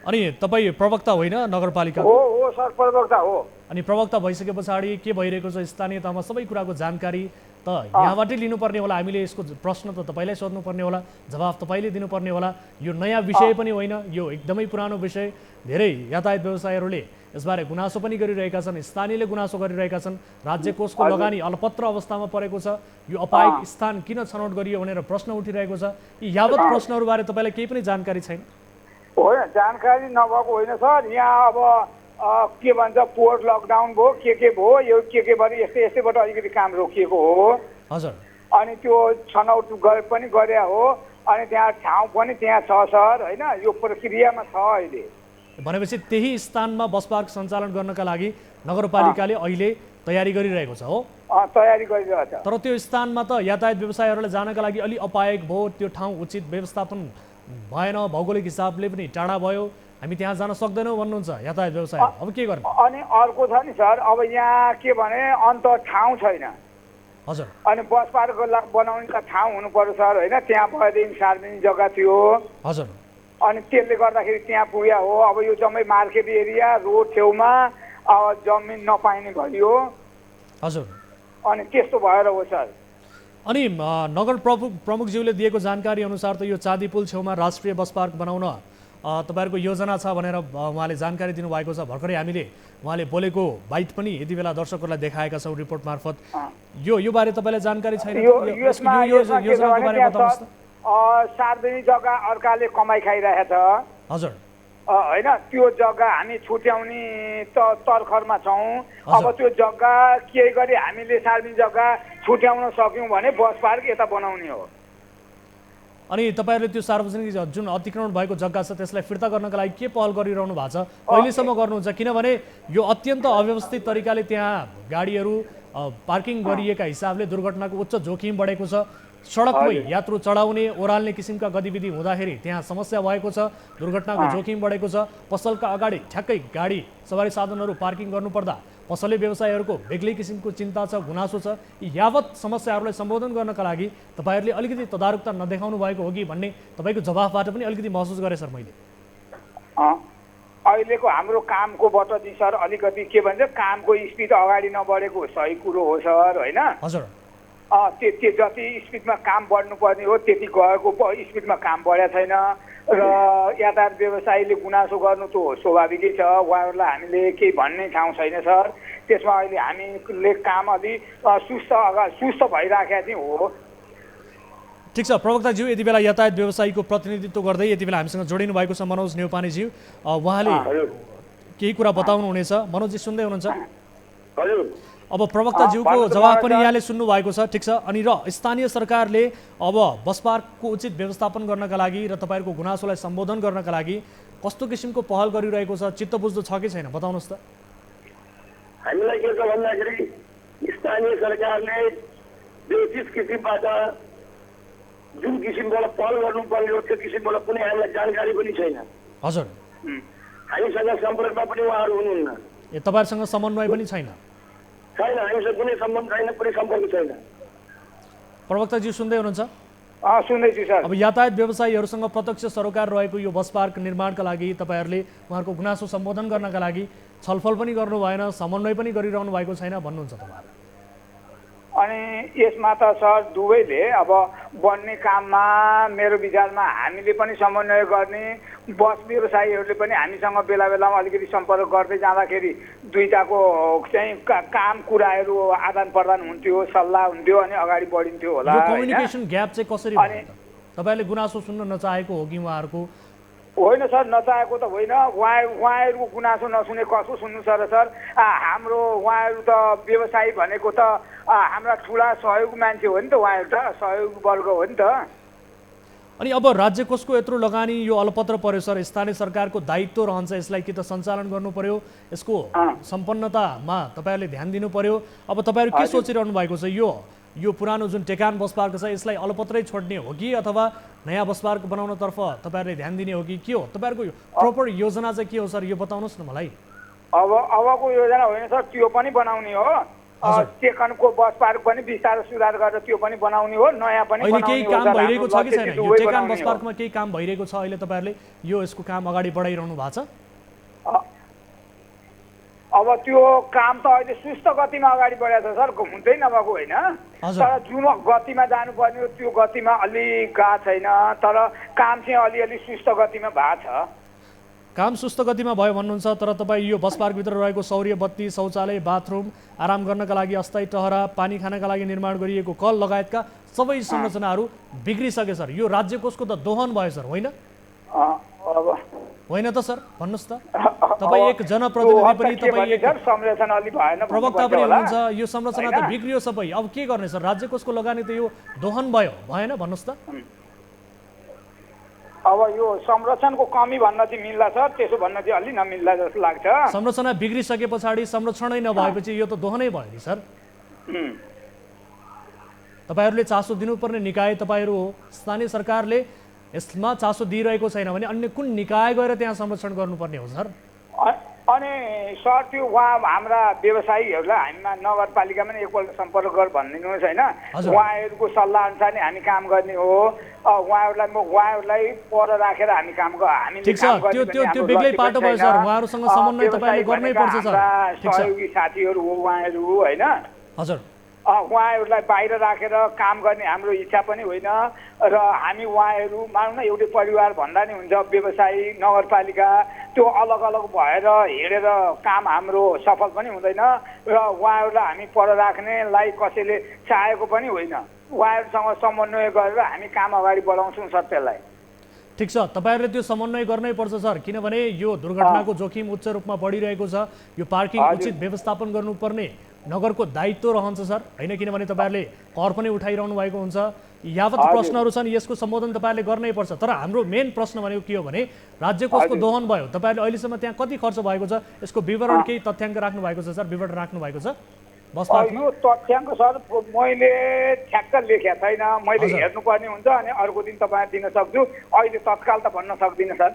अनि तपाईँ प्रवक्ता होइन नगरपालिका? हो सर, प्रवक्ता हो। अनि प्रवक्ता भइसके पछाडि के भइरहेको छ स्थानीय तहमा सबै कुराको जानकारी त यहाँबाटै लिनुपर्ने होला। हामीले यसको प्रश्न त तपाईँलाई सोध्नुपर्ने होला, जवाफ तपाईँले दिनुपर्ने होला। यो नयाँ विषय पनि होइन, यो एकदमै पुरानो विषय। धेरै यातायात व्यवसायीहरूले यसबारे गुनासो पनि गरिरहेका छन्, स्थानीयले गुनासो गरिरहेका छन्। राज्य कोषको लगानी अलपत्र अवस्थामा परेको छ। यो अपायक स्थान किन छनौट गरियो भनेर प्रश्न उठिरहेको छ। यी यावत प्रश्नहरूबारे तपाईँलाई केही पनि जानकारी छैन? होइन, जानकारी नभएको होइन सर। यहाँ अब के भन्छ पोर्ट लकडाउन भयो, के भयो, यो के भएर यस्तैबाट अलिकति काम रोकिएको हो। हजुर अनि त्यो छनौट पनि गरे हो। अनि त्यहाँ ठाउँ पनि त्यहाँ छ सर होइन, यो प्रक्रियामा छ अहिले। भनेपछि त्यही स्थानमा बस पार्क सञ्चालन गर्नका लागि नगरपालिकाले अहिले तयारी गरिरहेको छ हो? तयारी गरिरहेछ। तर त्यो स्थानमा त यातायात व्यवसायहरूलाई जानका लागि अलि अपायक भयो, त्यो ठाउँ उचित व्यवस्थापन भएन, भौगोलिक हिसाबले पनि टाढा भयो, हामी त्यहाँ जान सक्दैनौँ भन्नुहुन्छ यातायात व्यवसाय। अब के गर्ने? अनि अर्को छ नि सर, अब यहाँ के भने अन्त ठाउँ छैन। हजुर। अनि बस पार्क बनाउने त ठाउँ हुनु पर्यो सर होइन, त्यहाँ भएदेखि सार्वजनिक जग्गा थियो। हजुर। अनि त्यसले गर्दाखेरि त्यहाँ पुग्या हो। अब यो जम्मै मार्केट एरिया रोड छेउमा अब जमिन नपाइने भयो। हजुर। अनि त्यस्तो भएर हो सर। अनि नगर प्रमुखज्यूले दिएको जानकारी अनुसार त यो चाँदी पुल छेउमा राष्ट्रिय बस पार्क बनाउन तपाईँहरूको योजना छ भनेर उहाँले जानकारी दिनुभएको छ। भर्खरै हामीले उहाँले बोलेको बाइट पनि यति बेला दर्शकहरूलाई देखाएका छौँ रिपोर्ट मार्फत। यो बारे तपाईँलाई जानकारी छैन? योजनाको बारे बताउनुहोस् त। सार्वजनिक जग्गा अर्काले कमाइ खाइरहेछ। हजुर। होइन, त्यो जग्गा हामी छुट्याउने तर्खरमा छौँ। अब त्यो जग्गा के गरी हामीले सार्वजनिक जग्गा छुट्याउन सक्यौँ भने बस पार्क यता बनाउने हो। अनि तपाईँहरूले त्यो सार्वजनिक जुन अतिक्रमण भएको जग्गा छ त्यसलाई फिर्ता गर्नका लागि के पहल गरिरहनु भएको छ? कहिलेसम्म गर्नुहुन्छ? किनभने यो अत्यन्त अव्यवस्थित तरिकाले त्यहाँ गाडीहरू पार्किङ गरिएका हिसाबले दुर्घटनाको उच्च जोखिम बढेको छ। सडकमै यात्रु चढाउने ओह्राल्ने किसिमका गतिविधि हुँदाखेरि त्यहाँ समस्या भएको छ, दुर्घटनाको जोखिम बढेको छ। पसलका अगाडि ठ्याक्कै गाडी सवारी साधनहरू पार्किङ गर्नुपर्दा पसले व्यवसायीहरूको बेग्लै किसिमको चिन्ता छ, गुनासो छ। यी यावत समस्याहरूलाई सम्बोधन गर्नका लागि तपाईँहरूले अलिकति तदारुकता नदेखाउनु भएको हो कि भन्ने तपाईँको जवाफबाट पनि अलिकति महसुस गरेँ सर मैले। अहिलेको हाम्रो कामकोबाट चाहिँ सर अलिकति के भन्छ, कामको स्पिड अगाडि नबढेको सही कुरो हो सर होइन। हजुर। त्यो जति स्पिडमा काम बढ्नुपर्ने हो त्यति गएको स्पिडमा काम बढेको छैन र यातायात व्यवसायीले गुनासो गर्नु त स्वाभाविकै छ। उहाँहरूलाई हामीले केही भन्ने ठाउँ छैन सर। त्यसमा अहिले हामीले काम अलि सुस्त भइराखेका चाहिँ हो। ठिक छ प्रवक्ताज्यू, यति बेला यातायात व्यवसायीको प्रतिनिधित्व गर्दै यति बेला हामीसँग जोडिनु भएको छ मनोज न्यौपानेज्यू। उहाँले केही कुरा बताउनु हुनेछ। मनोजजी सुन्दै हुनुहुन्छ? अब प्रवक्ताज्यूको जवाब पनि यहाँले सुन्नु भएको छ। ठिक छ। अनि र स्थानीय सरकारले अब बस पार्कको उचित व्यवस्थापन गर्नका लागि र तपाईँहरूको गुनासोलाई सम्बोधन गर्नका लागि कस्तो किसिमको पहल गरिरहेको छ? चित्त बुझ्दो छ कि छैन बताउनुहोस् त। हामीलाई के छ भन्दाखेरि स्थानीय सरकारले व्यवस्थित किसिमबाट जुन किसिमबाट पहल गर्नुपर्ने हो त्यो किसिमबाट कुनै हामीलाई जानकारी पनि छैन। हजुर। हामीसँग सम्पर्कमा पनि उहाँहरू हुनुहुन्न। ए तपाईँहरूसँग समन्वय पनि छैन? छैन, हामीसँग कुनै सम्बन्ध छैन, कुनै सम्पर्क छैन। प्रवक्ताज्यू सुन्दै हुनुहुन्छ? सुन्दैछु सर। अब यातायात व्यवसायीहरूसँग प्रत्यक्ष सरोकार रहेको यो बस पार्क निर्माणका लागि तपाईँहरूले उहाँहरूको गुनासो सम्बोधन गर्नका लागि छलफल पनि गर्नु भएन, समन्वय पनि गरिरहनु भएको छैन भन्नुहुन्छ तपाईँहरू। अनि यसमा त सर दुवैले अब बन्ने काममा मेरो विचारमा हामीले पनि समन्वय गर्ने, बस व्यवसायीहरूले पनि हामीसँग बेला बेलामा अलिकति सम्पर्क गर्दै जाँदाखेरि दुईटाको चाहिँ काम कुराहरू आदान प्रदान हुन्थ्यो, सल्लाह हुन्थ्यो अनि अगाडि बढिन्थ्यो होला। यो कम्युनिकेसन ग्याप चाहिँ कसरी भयो त? तपाईँले गुनासो सुन्न नचाहेको हो कि उहाँहरूको? होइन सर, नचाहेको त होइन। उहाँहरूको गुनासो नसुने कसो सुन्नु सर? हाम्रो उहाँहरू त व्यवसायी भनेको त हाम्रा ठुला सहयोग मान्छे हो नि त, उहाँहरू त सहयोग वर्ग हो नि त। अनि अब राज्य कोषको यत्रो लगानी यो अलपत्र पर्यो सर, स्थानीय सरकारको दायित्व रहन्छ यसलाई कि त सञ्चालन गर्नु पर्यो, यसको सम्पन्नतामा तपाईँहरूले ध्यान दिनु पर्यो। अब तपाईँहरू के सोचिरहनु भएको छ? यो पुरानो जुन टेकान बस पार्क छ यसलाई अलपत्रै छोड्ने हो कि अथवा नयाँ बस पार्क बनाउनतर्फ तपाईँहरूले ध्यान दिने हो कि के हो? तपाईँहरूको यो प्रोपर योजना चाहिँ के हो सर, यो बताउनुहोस् न मलाई। अबको योजना होइन सर, त्यो पनि बनाउने हो। टेकनको बस पार्क पनि विस्तार सुधार गरेर त्यो पनि बनाउने हो, नयाँ पनि अहिले केही बनाउने हो। काम भइरहेको छ कि छैन? यो टेकान बस पार्कमा केही काम भइरहेको छ अहिले? तपाईँहरूले यसको काम अगाडि बढाइरहनु भएको छ? अब त्यो काम त अहिले सुस्त गतिमा अगाडि बढेको छ सर, हुँदै नभएको होइन। तर जुन गतिमा जानुपर्ने हो त्यो गतिमा अलि गएको छैन, तर काम चाहिँ अलिअलि सुस्त गतिमा भएको छ। काम सुस्त गतिमा भयो भन्नुहुन्छ, तर तपाईँ यो बस पार्कभित्र रहेको सौर्य बत्ती, शौचालय, बाथरुम, आराम गर्नका लागि अस्थायी टहरा, पानी खानका लागि निर्माण गरिएको कल लगायतका सबै संरचनाहरू बिग्रिसके सर। यो राज्य कोषको त दोहन भयो सर, होइन? होइन त सर, भन्नुहोस् त। तपाईँ एक जनप्रतिनिधि पनि, तपाईँ एक प्रवक्ता पनि हुनुहुन्छ, यो संरचना त बिग्रियो सबै, अब के गर्ने सर? राज्य कोषको लगानी त यो दोहन भयो, भएन भन्नुहोस् त। अब यो संरक्षणको कमी भन्न चाहिँ मिल्ला सर, त्यसो भन्न चाहिँ अलि नमिल्ला जस्तो लाग्छ। संरचना बिग्रिसके पछाडि संरक्षणै नभएपछि यो त दोहनै भयो नि सर। तपाईँहरूले चासो दिनुपर्ने निकाय तपाईँहरू हो, स्थानीय सरकारले यसमा चासो दिइरहेको छैन भने अन्य कुन निकाय गएर त्यहाँ संरक्षण गर्नुपर्ने हो सर? अनि सर त्यो उहाँ हाम्रा व्यवसायीहरूलाई हामीमा नगरपालिकामा नै एकपल्ट सम्पर्क गर भनिदिनुहोस् होइन। उहाँहरूको सल्लाह अनुसार नै हामी काम गर्ने हो। उहाँहरूलाई पर राखेर हामी काम हामीले ठिक छ, त्यो बेग्लै पाटो भयो सर, उहाँहरूसँग समन्वय तपाईँले गर्नै पर्छ सर। सहयोगी साथीहरू हो उहाँहरू होइन। हजुर, उहाँहरूलाई बाहिर राखेर काम गर्ने हाम्रो इच्छा पनि होइन र हामी उहाँहरू मानौँ न एउटै परिवार भन्दा नि हुन्छ। व्यवसायी नगरपालिका त्यो अलग अलग भएर हिँडेर काम हाम्रो सफल पनि हुँदैन र उहाँहरूलाई हामी पर राख्नेलाई कसैले चाहेको पनि होइन। उहाँहरूसँग समन्वय गरेर हामी काम अगाडि बढाउँछौँ सर त्यसलाई। ठिक छ, तपाईँहरूले त्यो समन्वय गर्नै पर्छ सर, किनभने यो दुर्घटनाको जोखिम उच्च रूपमा बढिरहेको छ। यो पार्किङ उचित व्यवस्थापन गर्नुपर्ने नगरको दायित्व रहन्छ सर होइन, किनभने तपाईँहरूले कर पनि उठाइरहनु भएको हुन्छ। यावत प्रश्नहरू छन् यसको सम्बोधन तपाईँहरूले गर्नै पर्छ। तर हाम्रो मेन प्रश्न भनेको के हो भने राज्य कोषको दोहन भयो, तपाईँहरूले अहिलेसम्म त्यहाँ कति खर्च भएको छ यसको विवरण केही तथ्याङ्क राख्नु भएको छ सर? विवरण राख्नु भएको छ? यो तथ्याङ्क सर मैले ठ्याक्क लेखेको छैन, मैले हेर्नुपर्ने हुन्छ अनि अर्को दिन तपाईँ दिन सक्छु, अहिले तत्काल त भन्न सक्दिनँ सर।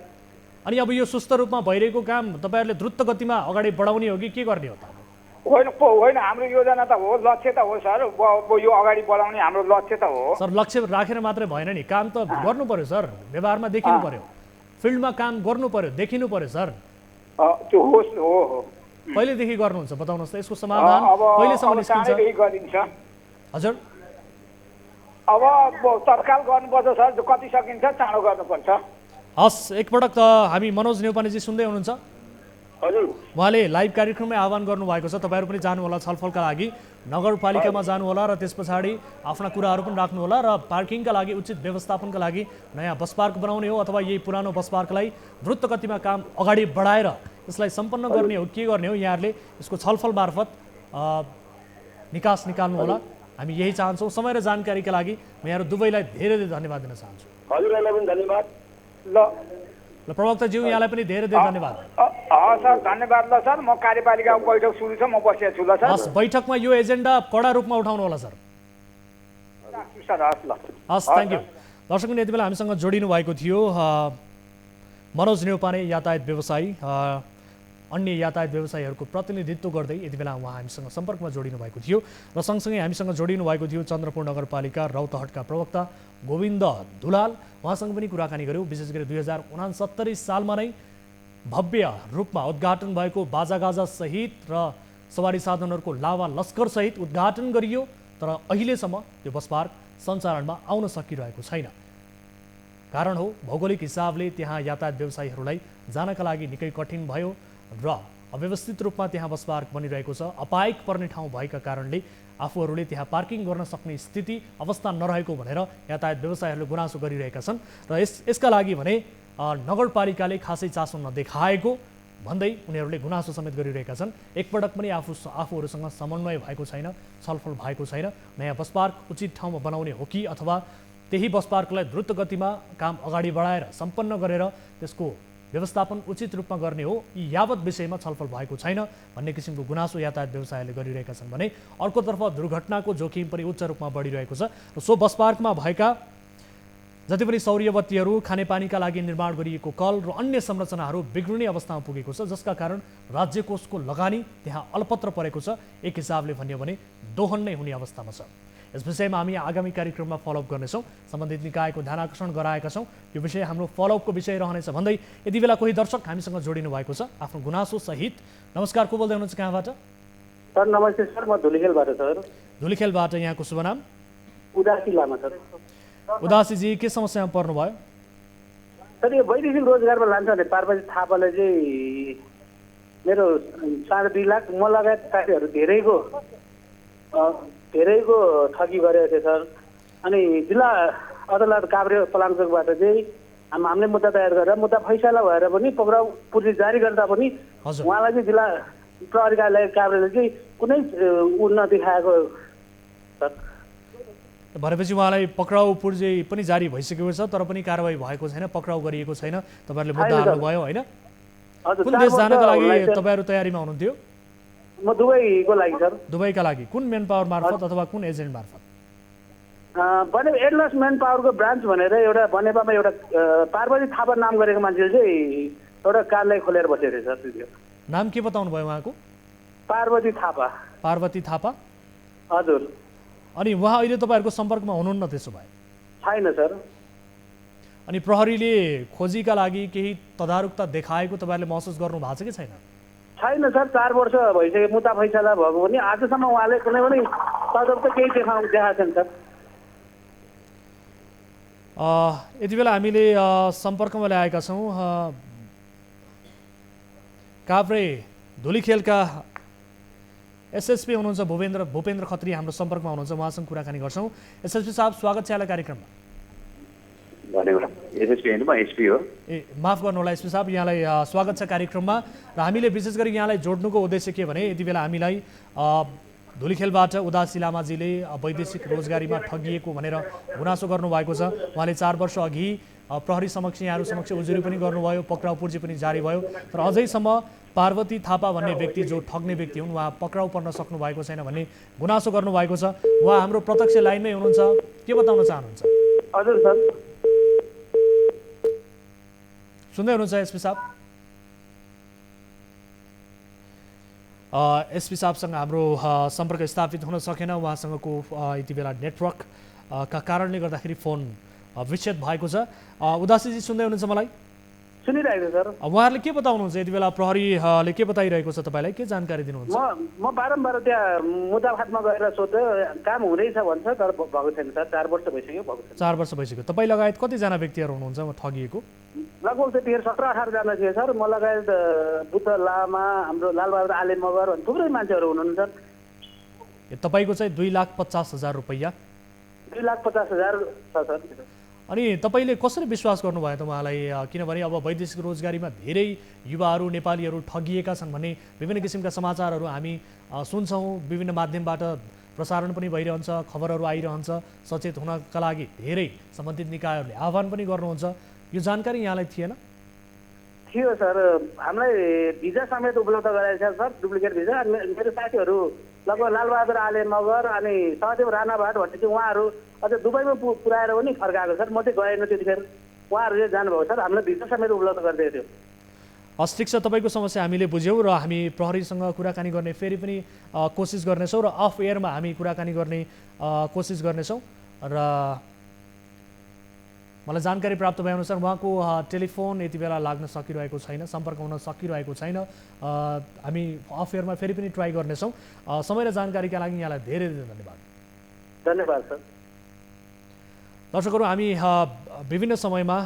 अनि अब यो सुस्त रूपमा भइरहेको काम तपाईँहरूले द्रुत गतिमा अगाडि बढाउने हो कि के गर्ने हो त? होइन हाम्रो योजना त हो, लक्ष्य त हो सर, यो अगाडि बढाउने हाम्रो लक्ष्य त हो सर। लक्ष्य राखेर मात्रै भएन नि, काम त गर्नु पर्यो सर, व्यवहारमा देखिनु पर्यो, फिल्डमा काम गर्नु पर्यो, देखिनु पर्यो सर। त्यो होस् हो कहिलेदेखि गर्नुहुन्छ बताउनुहोस् त? यसको समाधान कहिलेसम्म निस्किन्छ? हजुर, अब तत्काल गर्नुपर्छ सर, कति सकिन्छ चाँडो गर्नुपर्छ। हस्, एकपटक त हामी मनोज नेउपानेजी सुन्दै हुनुहुन्छ? उहाँले लाइभ कार्यक्रममै आह्वान गर्नुभएको छ, तपाईँहरू पनि जानुहोला छलफलका लागि, नगरपालिकामा जानुहोला र त्यस पछाडि आफ्ना कुराहरू पनि राख्नुहोला र पार्किङका लागि उचित व्यवस्थापनका लागि नयाँ बस पार्क बनाउने हो अथवा यही पुरानो बस पार्कलाई द्रुत गतिमा काम अगाडि बढाएर यसलाई सम्पन्न गर्ने हो, के गर्ने हो, यहाँहरूले यसको छलफल मार्फत निकास निकाल्नुहोला। हामी यही चाहन्छौँ। समय र जानकारीका लागि म यहाँहरू दुवैलाई धेरै धेरै धन्यवाद दिन चाहन्छु। हजुरहरूलाई पनि धन्यवाद। ल प्रवक्ताज्यू, यहाँलाई पनि धेरै धेरै धन्यवाद। सर धन्यवाद। ल सर, म कार्यपालिकाको बैठक सुरु छ, म बसेको छु। ल सर, हस्, बैठकमा यो एजेन्डा कडा रूपमा उठाउनु होला सर। हस्, थ्याङ्क यू। दर्शक यति बेला हामीसँग जोडिनु भएको थियो मनोज नेउपाने, यातायात व्यवसायी, अन्य यातायात व्यवसायीहरूको प्रतिनिधित्व गर्दै यति बेला उहाँ हामीसँग सम्पर्कमा जोडिनु भएको थियो र सँगसँगै हामीसँग जोडिनु भएको थियो चन्द्रपुर नगरपालिका रौतहटका प्रवक्ता गोविन्द दुलाल। उहाँसँग पनि कुराकानी गऱ्यौँ। विशेष गरी 2069 सालमा नै भव्य रूपमा उद्घाटन भएको बाजागाजा सहित र सवारी साधनहरूको लावा लस्कर सहित उद्घाटन गरियो, तर अहिलेसम्म यो बस पार्क सञ्चालनमा आउन सकिरहेको छैन। कारण हो भौगोलिक हिसाबले त्यहाँ यातायात व्यवसायीहरूलाई जानका लागि निकै कठिन भयो र अव्यवस्थित रूपमा त्यहाँ बस पार्क बनिरहेको छ। अपायक पर्ने ठाउँ भएका कारणले आफूहरूले त्यहाँ पार्किङ गर्न सक्ने स्थिति अवस्था नरहेको भनेर यातायात व्यवसायीहरूले गुनासो गरिरहेका छन् र यसका लागि भने नगरपालिकाले खासै चासो नदेखाएको भन्दै उनीहरूले गुनासो समेत गरिरहेका छन्। एकपटक पनि आफूहरूसँग समन्वय भएको छैन, छलफल भएको छैन। नयाँ बस पार्क उचित ठाउँमा बनाउने हो कि अथवा त्यही बस पार्कलाई द्रुत गतिमा काम अगाडि बढाएर सम्पन्न गरेर त्यसको व्यवस्थापन उचित रूपमा गर्ने हो, यी यावत विषयमा छलफल भएको छैन भन्ने किसिमको गुनासो यातायात व्यवसायीले गरिरहेका छन् भने अर्कोतर्फ दुर्घटनाको जोखिम पनि उच्च रूपमा बढिरहेको छ र सो बस पार्कमा भएका जति पनि सौर्यवतीहरू, खानेपानीका लागि निर्माण गरिएको कल र अन्य संरचनाहरू बिग्रिने अवस्थामा पुगेको छ, जसका कारण राज्य कोषको लगानी त्यहाँ अलपत्र परेको छ। एक हिसाबले भन्यो भने दोहन नै हुने अवस्थामा छ। यस विषयमा हामी आगामी कार्यक्रममा फलोअप गर्नेछौँ। सम्बन्धित निकायको ध्यान आकर्षण गराएका छौँ। यो विषय हाम्रो फलोअपको विषय रहनेछ भन्दै यति बेला कोही दर्शक हामीसँग जोडिनु भएको छ आफ्नो गुनासो सहित। नमस्कार, को बोल्दै हुनुहुन्छ, कहाँबाट? सर नमस्ते सर, म धुलीखेलबाट सर। धुलीखेलबाट। यहाँको शुभ नाम? उदासी लामा सर। उदासीजी, के समस्यामा पर्नुभयो? सर यो वैदेशिक रोजगारमा लान्छ भने पार्वती थापाले चाहिँ मेरो 2.5 लाख म लगायत साथीहरू धेरैको ठगी गरेको थियो सर। अनि जिल्ला अदालत काभ्रे पलाञ्चोकबाट चाहिँ हामीले मुद्दा तयार गरेर मुद्दा फैसला भएर पनि पक्राउ पुर्जी जारी गर्दा पनि उहाँलाई चाहिँ जिल्ला प्रहरी कार्यालय काभ्रेले चाहिँ कुनै उन्नति देखाएको सर। भनेपछि उहाँलाई पक्राउ पूर्जे पनि जारी भइसकेको छ तर पनि कारबाही भएको छैन, पक्राउ गरिएको छैन। तपाईँहरूले मुद्दा हाल्नुभयो होइन? कुन देश जानका लागि तपाईँहरू तयारीमा हुनुहुन्थ्यो? म दुबईको लागि सर। दुबईका लागि कुन मेन पावर मार्फत अथवा कुन एजेन्ट मार्फत? भने एटलस मेन पावरको ब्रान्च भनेर एउटा बनेपामा एउटा पार्वती थापा नाम गरेको मान्छेले चाहिँ एउटा कार्यालय खोलेर बसेको थियो सर। त्यो नाम के बताउनु भयो उहाँको? पार्वती थापा। पार्वती थापा? हजुर। अनि उहाँ अहिले तपाईँहरूको सम्पर्कमा हुनुहुन्न त्यसो भए? छैन सर। अनि प्रहरीले खोजीका लागि केही तदारुकता देखाएको तपाईँहरूले महसुस गर्नु भएको छ कि छैन? छैन सर, 4 वर्ष भइसक्यो मुद्दा फैसला भएको पनि आजसम्म उहाँले कुनै पनि तदप त केही देखाएको छैन सर। यति बेला हामीले सम्पर्कमा ल्याएका छौँ काभ्रे धुलीखेलका एसएसपी हुनुहुन्छ भूपेन्द्र खत्री हाम्रो सम्पर्कमा हुनुहुन्छ, उहाँसँग कुराकानी गर्छौँ। एसएसपी साहब स्वागत छ यहाँलाई कार्यक्रममा। धन्यवाद। एसएसपी होइन, म एसपी हो। माफ गर्नु होला एसपी साहब, यहाँलाई स्वागत छ कार्यक्रममा। र हामीले विशेष गरी यहाँलाई जोड्नुको उद्देश्य के भने यति बेला हामीलाई धुलीखेलबाट उदासी लामाजीले वैदेशिक रोजगारीमा ठगिएको भनेर गुनासो गर्नुभएको छ। उहाँले 4 वर्ष अघि प्रहरी समक्ष यहाँहरू समक्ष उजुरी पनि गर्नुभयो, पक्राउ पूर्जी पनि जारी भयो, तर अझैसम्म पार्वती थापा भन्ने व्यक्ति जो ठग्ने व्यक्ति हुन् उहाँ पक्राउ पर्न सक्नु भएको छैन भन्ने गुनासो गर्नुभएको छ। उहाँ हाम्रो प्रत्यक्ष लाइनमै हुनुहुन्छ, के बताउन चाहनुहुन्छ? हजुर सर। सुन्दै हुनुहुन्छ एसपी साहब? एसपी साहबसँग हाम्रो सम्पर्क स्थापित हुन सकेन, उहाँसँगको यति बेला नेटवर्क का कारणले गर्दाखेरि फोन विच्छेद भएको छ। उदासीजी सुन्दै हुनुहुन्छ मलाई? सुनिरहेको सर। उहाँहरूले के बताउनुहुन्छ यति बेला? प्रहरीले के बताइरहेको छ तपाईँलाई, के जानकारी दिनुहुन्छ? म बारम्बार त्यहाँ मुद्दाफाटमा गएर सोध्यो, काम हुँदैछ भन्छ तर भएको छैन सर। 4 वर्ष भइसक्यो, भएको छैन। 4 वर्ष भइसक्यो। तपाईँ लगायत कतिजना व्यक्तिहरू हुनुहुन्छ ठगिएको? लगभग त्यतिखेर 17-18 जना थिए सर। म लगायत बुद्ध लामा, हाम्रो लालबहादुर आले मगर भन्ने थुप्रै मान्छेहरू हुनुहुन्छ सर। तपाईँको चाहिँ 2,50,000 रुपैयाँ? 2,50,000 छ सर। अनि तपाईँले कसरी विश्वास गर्नुभयो त उहाँलाई? किनभने अब वैदेशिक रोजगारीमा धेरै युवाहरू नेपालीहरू ठगिएका छन् भन्ने विभिन्न किसिमका समाचारहरू हामी सुन्छौँ, विभिन्न माध्यमबाट प्रसारण पनि भइरहन्छ, खबरहरू आइरहन्छ। सचेत हुनका लागि धेरै सम्बन्धित निकायहरूले आह्वान पनि गर्नुहुन्छ। यो जानकारी यहाँलाई थिएन? थियो सर। हामीलाई भिजा समेत उपलब्ध गराएको छ सर, डुप्लिकेट भिजा। मेरो साथीहरू लगभग लालबहादुर आले मगर अनि सहदेव राणाभाट भन्ने चाहिँ उहाँहरू अझ दुबईमा पुऱ्याएर पनि फर्काएको सर। म चाहिँ गएन त्यतिखेर, उहाँहरूले जानुभएको सर। हामीलाई भिजा समेत उपलब्ध गरिदिएको थियो। हस् ठिक छ, तपाईँको समस्या हामीले बुझ्यौँ र हामी प्रहरीसँग कुराकानी गर्ने फेरि पनि कोसिस गर्नेछौँ र अफ एयरमा हामी कुराकानी गर्ने कोसिस गर्नेछौँ। र मलाई जानकारी प्राप्त भएअनुसार उहाँको टेलिफोन यति बेला लाग्न सकिरहेको छैन, सम्पर्क हुन सकिरहेको छैन। हामी अफ एयरमा फेरि पनि ट्राई गर्नेछौँ। समय र जानकारीका लागि यहाँलाई धेरै धेरै धन्यवाद। धन्यवाद सर। दर्शकहरू, हामी विभिन्न समयमा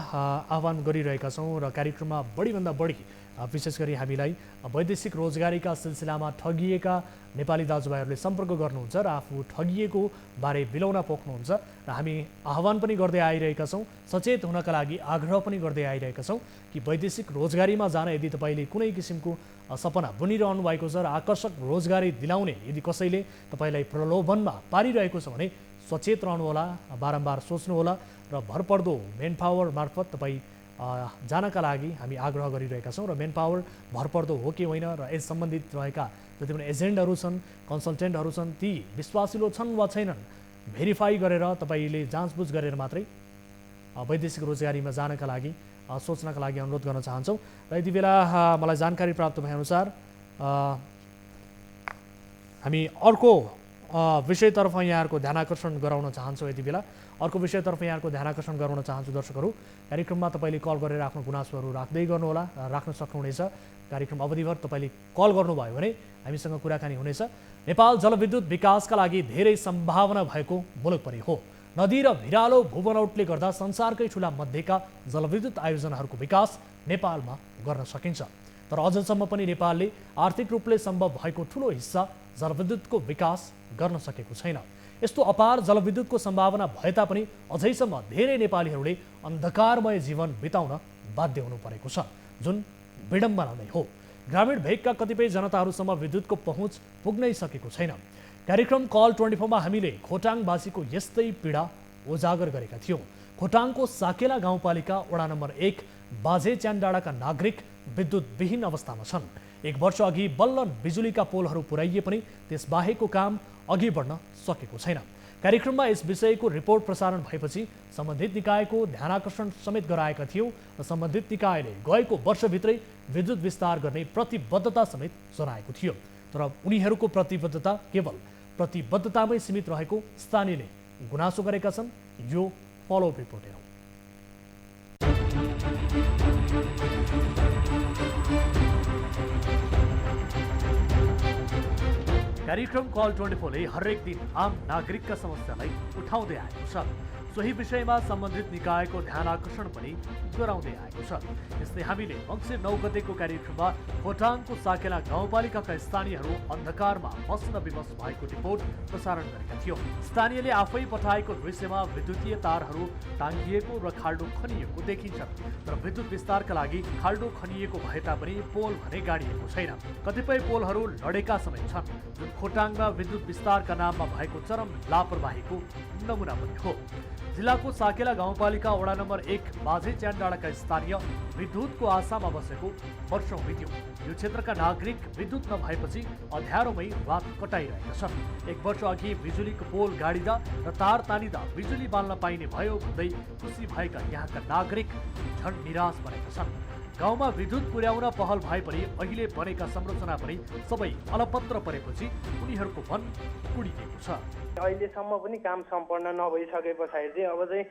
आह्वान गरिरहेका छौँ र कार्यक्रममा बढीभन्दा बढी विशेष गरी हामीलाई वैदेशिक रोजगारीका सिलसिलामा ठगिएका नेपाली दाजुभाइहरूले सम्पर्क गर्नुहुन्छ र आफू ठगिएको बारे बिलौना पोख्नुहुन्छ र हामी आह्वान पनि गर्दै आइरहेका छौँ, सचेत हुनका लागि आग्रह पनि गर्दै आइरहेका छौँ कि वैदेशिक रोजगारीमा जान यदि तपाईँले कुनै किसिमको सपना बुनिरहनु भएको छ र आकर्षक रोजगारी दिलाउने यदि कसैले तपाईँलाई प्रलोभनमा पारिरहेको छ भने सचेत रहनुहोला, बारम्बार सोच्नुहोला र भरपर्दो मेन पावर मार्फत तपाईँ जानका लागि हामी आग्रह गरिरहेका छौँ। र मेन पावर भरपर्दो हो कि होइन र यस सम्बन्धित रहेका जति पनि एजेन्टहरू छन्, कन्सल्टेन्टहरू छन्, ती विश्वासिलो छन् वा छैनन् भेरिफाई गरेर तपाईँले जाँचबुझ गरेर मात्रै वैदेशिक रोजगारीमा जानका लागि सोच्नका लागि अनुरोध गर्न चाहन्छौँ। र यति बेला मलाई जानकारी प्राप्त भएअनुसार हामी अर्को विषयतर्फ यहाँहरूको ध्यान आकर्षण गराउन चाहन्छौँ। यति बेला अर्को विषयतर्फ यहाँहरूको ध्यान आकर्षण गराउन चाहन्छु। दर्शकहरू, कार्यक्रममा तपाईँले कल गरेर आफ्नो गुनासोहरू राख्दै गर्नुहोला, राख्न सक्नुहुनेछ। कार्यक्रम अवधिभर तपाईँले कल गर्नुभयो भने हामीसँग कुराकानी हुनेछ। नेपाल जलविद्युत विकासका लागि धेरै सम्भावना भएको मुलुक पनि हो। नदी र भिरालो भूबनौटले गर्दा संसारकै ठुला मध्येका जलविद्युत आयोजनाहरूको विकास नेपालमा गर्न सकिन्छ। तर अझसम्म पनि नेपालले आर्थिक रूपले सम्भव भएको ठुलो हिस्सा जलविद्युतको विकास गर्न सकेको छैन। यस्तो अपार जलविद्युतको सम्भावना भए तापनि अझैसम्म धेरै नेपालीहरूले अन्धकारमय जीवन बिताउन बाध्य हुनु परेको छ, जुन विडम्बना नै हो। ग्रामीण भेगका कतिपय जनताहरूसम्म विद्युतको पहुँच पुग्नै सकेको छैन। कार्यक्रम कल 24 मा हामीले खोटाङवासीको यस्तै पीडा उजागर गरेका थियौं। खोटाङको साकेला गाउँपालिका वडा नम्बर 1 बाजे च्यानडाँडाका नागरिक विद्युतविहीन अवस्थामा छन्। 1 वर्ष अघि बल्ल बिजुलीका पोलहरू पुर्याइए पनि त्यसबाहेकको काम अघि बढ्न सकेको छैन। कार्यक्रममा यस विषयको रिपोर्ट प्रसारण भएपछि सम्बन्धित निकायको ध्यानाकर्षण समेत गराएका थियौं र सम्बन्धित निकायले गएको वर्षभित्रै विद्युत विस्तार गर्ने प्रतिबद्धता समेत जनाएको थियो। तर उनीहरूको प्रतिबद्धता केवल प्रतिबद्धतामै सीमित रहेको स्थानीयले गुनासो गरेका छन्। यो फलोअप रिपोर्ट हेरौँ। कार्यक्रम कल 24 ले हरेक दिन आम नागरिकका समस्यालाई उठाउँदै आएको छ। सोही विषयमा सम्बन्धित निकायको ध्यान आकर्षण पनि गराउँदै आएको छ। यस्तै हामीले मङ्सिर 9 गतेको कार्यक्रममा खोटाङको साकेला गाउँपालिकाका स्थानीयहरू अन्धकारमा बस्न विवश भएको रिपोर्ट प्रसारण गरेका थियौं। स्थानीयले आफै पठाएको दृश्यमा विद्युतीय तारहरू टाङ्गिएको र खाल्डो खनिएको देखिन्छ। तर विद्युत विस्तारका लागि खाल्डो खनिएको भए तापनि पोल भने गाडिएको छैन। कतिपय पोलहरू लडेका समेत छन्, जुन खोटाङमा विद्युत विस्तारका नाममा भएको चरम लापरवाहीको नमुना पनि हो। जिल्लाको साकेला गाउँपालिका वडा नम्बर 1 बाजे च्यानडाँडाका स्थानीय विद्युतको आशामा बसेको वर्षौं बित्यो। यो क्षेत्रका नागरिक विद्युत नभएपछि अँध्यारोमै रात कटाइरहेका छन्। 1 वर्ष अघि बिजुलीको पोल गाडिँदा र तार तानिँदा बिजुली बाल्न पाइने भयो भन्दै खुसी भएका यहाँका नागरिक झन् निराश बनेका छन्। गाउँमा विद्युत पुर्याउन पहल भए पनि अहिले बनेका संरचना पनि सबै अलपत्र परेपछि उनीहरूको मन कुडिएको छ। अहिलेसम्म पनि काम सम्पन्न नभइसके पछाडि चाहिँ अब चाहिँ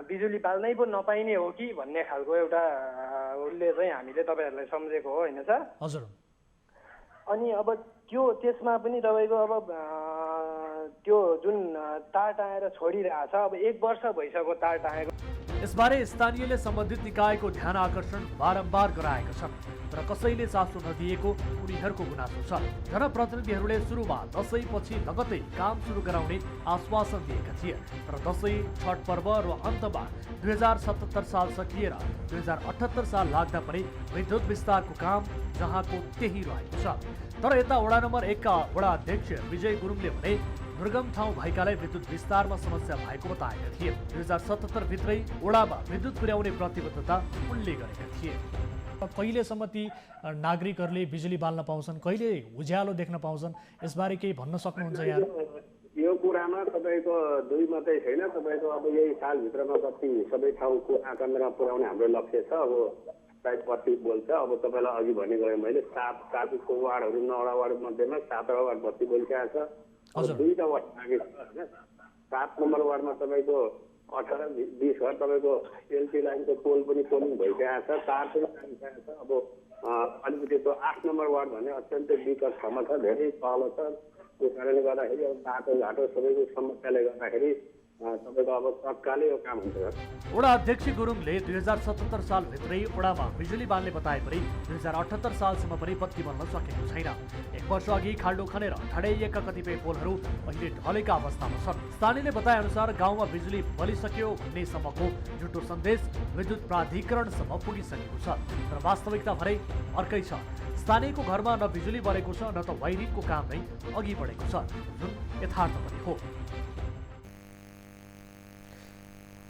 बिजुली बाल्नै पो नपाइने हो कि भन्ने खालको एउटा उसले चाहिँ हामीले तपाईँहरूलाई सम्झेको हो, होइन सर? हजुर। अनि अब त्यसमा पनि तपाईँको अब त्यो जुन तार टाँगेर छोडिरहेछ, अब 1 वर्ष भइसक्यो तार टाँगेको। यसबारे स्थानीयले सम्बन्धित निकायको ध्यान आकर्षण बारम्बार गराएका छन्, तर कसैले चासो नदिएको उनीहरूको गुनासो छ। जनप्रतिनिधिहरूले सुरुमा दशैँपछि लगत्तै काम सुरु गराउने आश्वासन दिएका थिए, तर दशैँ, छठ पर्व र अन्तमा 2077 साल सकिएर 2078 साल लाग्दा पनि विद्युत विस्तारको काम जहाँको त्यही रहेको छ। तर यता वडा नम्बर 1 का वडा अध्यक्ष विजय गुरुङले भने दुर्गम ठाउँ भएकाले विद्युत विस्तारमा समस्या भएको बताएका थिए। 2077 भित्रै वडामा विद्युत पुर्याउने प्रतिबद्धता उनले गरेका थिए। कहिलेसम्म ती नागरिकहरूले बिजुली बाल्न पाउँछन्, कहिले उज्यालो देख्न पाउँछन्, यसबारे केही भन्न सक्नुहुन्छ यहाँ? यो कुरामा तपाईँको दुई मात्रै छैन, तपाईँको अब यही सालभित्रमा कति सबै ठाउँको आकाङ्क्षा पुर्याउने हाम्रो लक्ष्य छ। अब प्रायः 25 बोल्छ। अब तपाईँलाई अघि भने गएँ मैले 7 वार्डहरू 9 वार्ड मध्येमा 7 वार्ड बत्ती बोलिसकेको छ। 2टा वार्ड बाँकी छ होइन। 7 नम्बर वार्डमा तपाईँको 18-20 घर तपाईँको एलटी लाइनको पोल पनि पोलिङ भइसकेको छ, तार पनि टाँगिसकेको छ। अब अलिकति त्यो 8 नम्बर वार्ड भने अत्यन्तै विकट ठाउँमा छ, धेरै तल छ। त्यो कारणले गर्दाखेरि अब बाटोघाटो सबैको समस्याले गर्दाखेरि तपाईँको अब तत्कालै यो काम हुन्छ। वडा अध्यक्ष गुरुङले 2077 सालभित्रै वडामा बिजुली बाल्ने बताए पनि 2078 सालसम्म पनि बत्ती बल्न सकेको छैन। 1 वर्ष अघि खाल्डो खनेर ढडाइएका कतिपय पोलहरू अहिले ढलेका अवस्थामा छन्। स्थानीयले बताए अनुसार गाउँमा बिजुली बलिसक्यो भन्ने सम्मको झुटो सन्देश विद्युत प्राधिकरणसम्म पुगिसकेको छ, तर वास्तविकता भरे अर्कै छ। स्थानीयको घरमा न बिजुली बलेको छ, न त वायरिङको काम नै अघि बढेको छ, जुन यथार्थ पनि हो।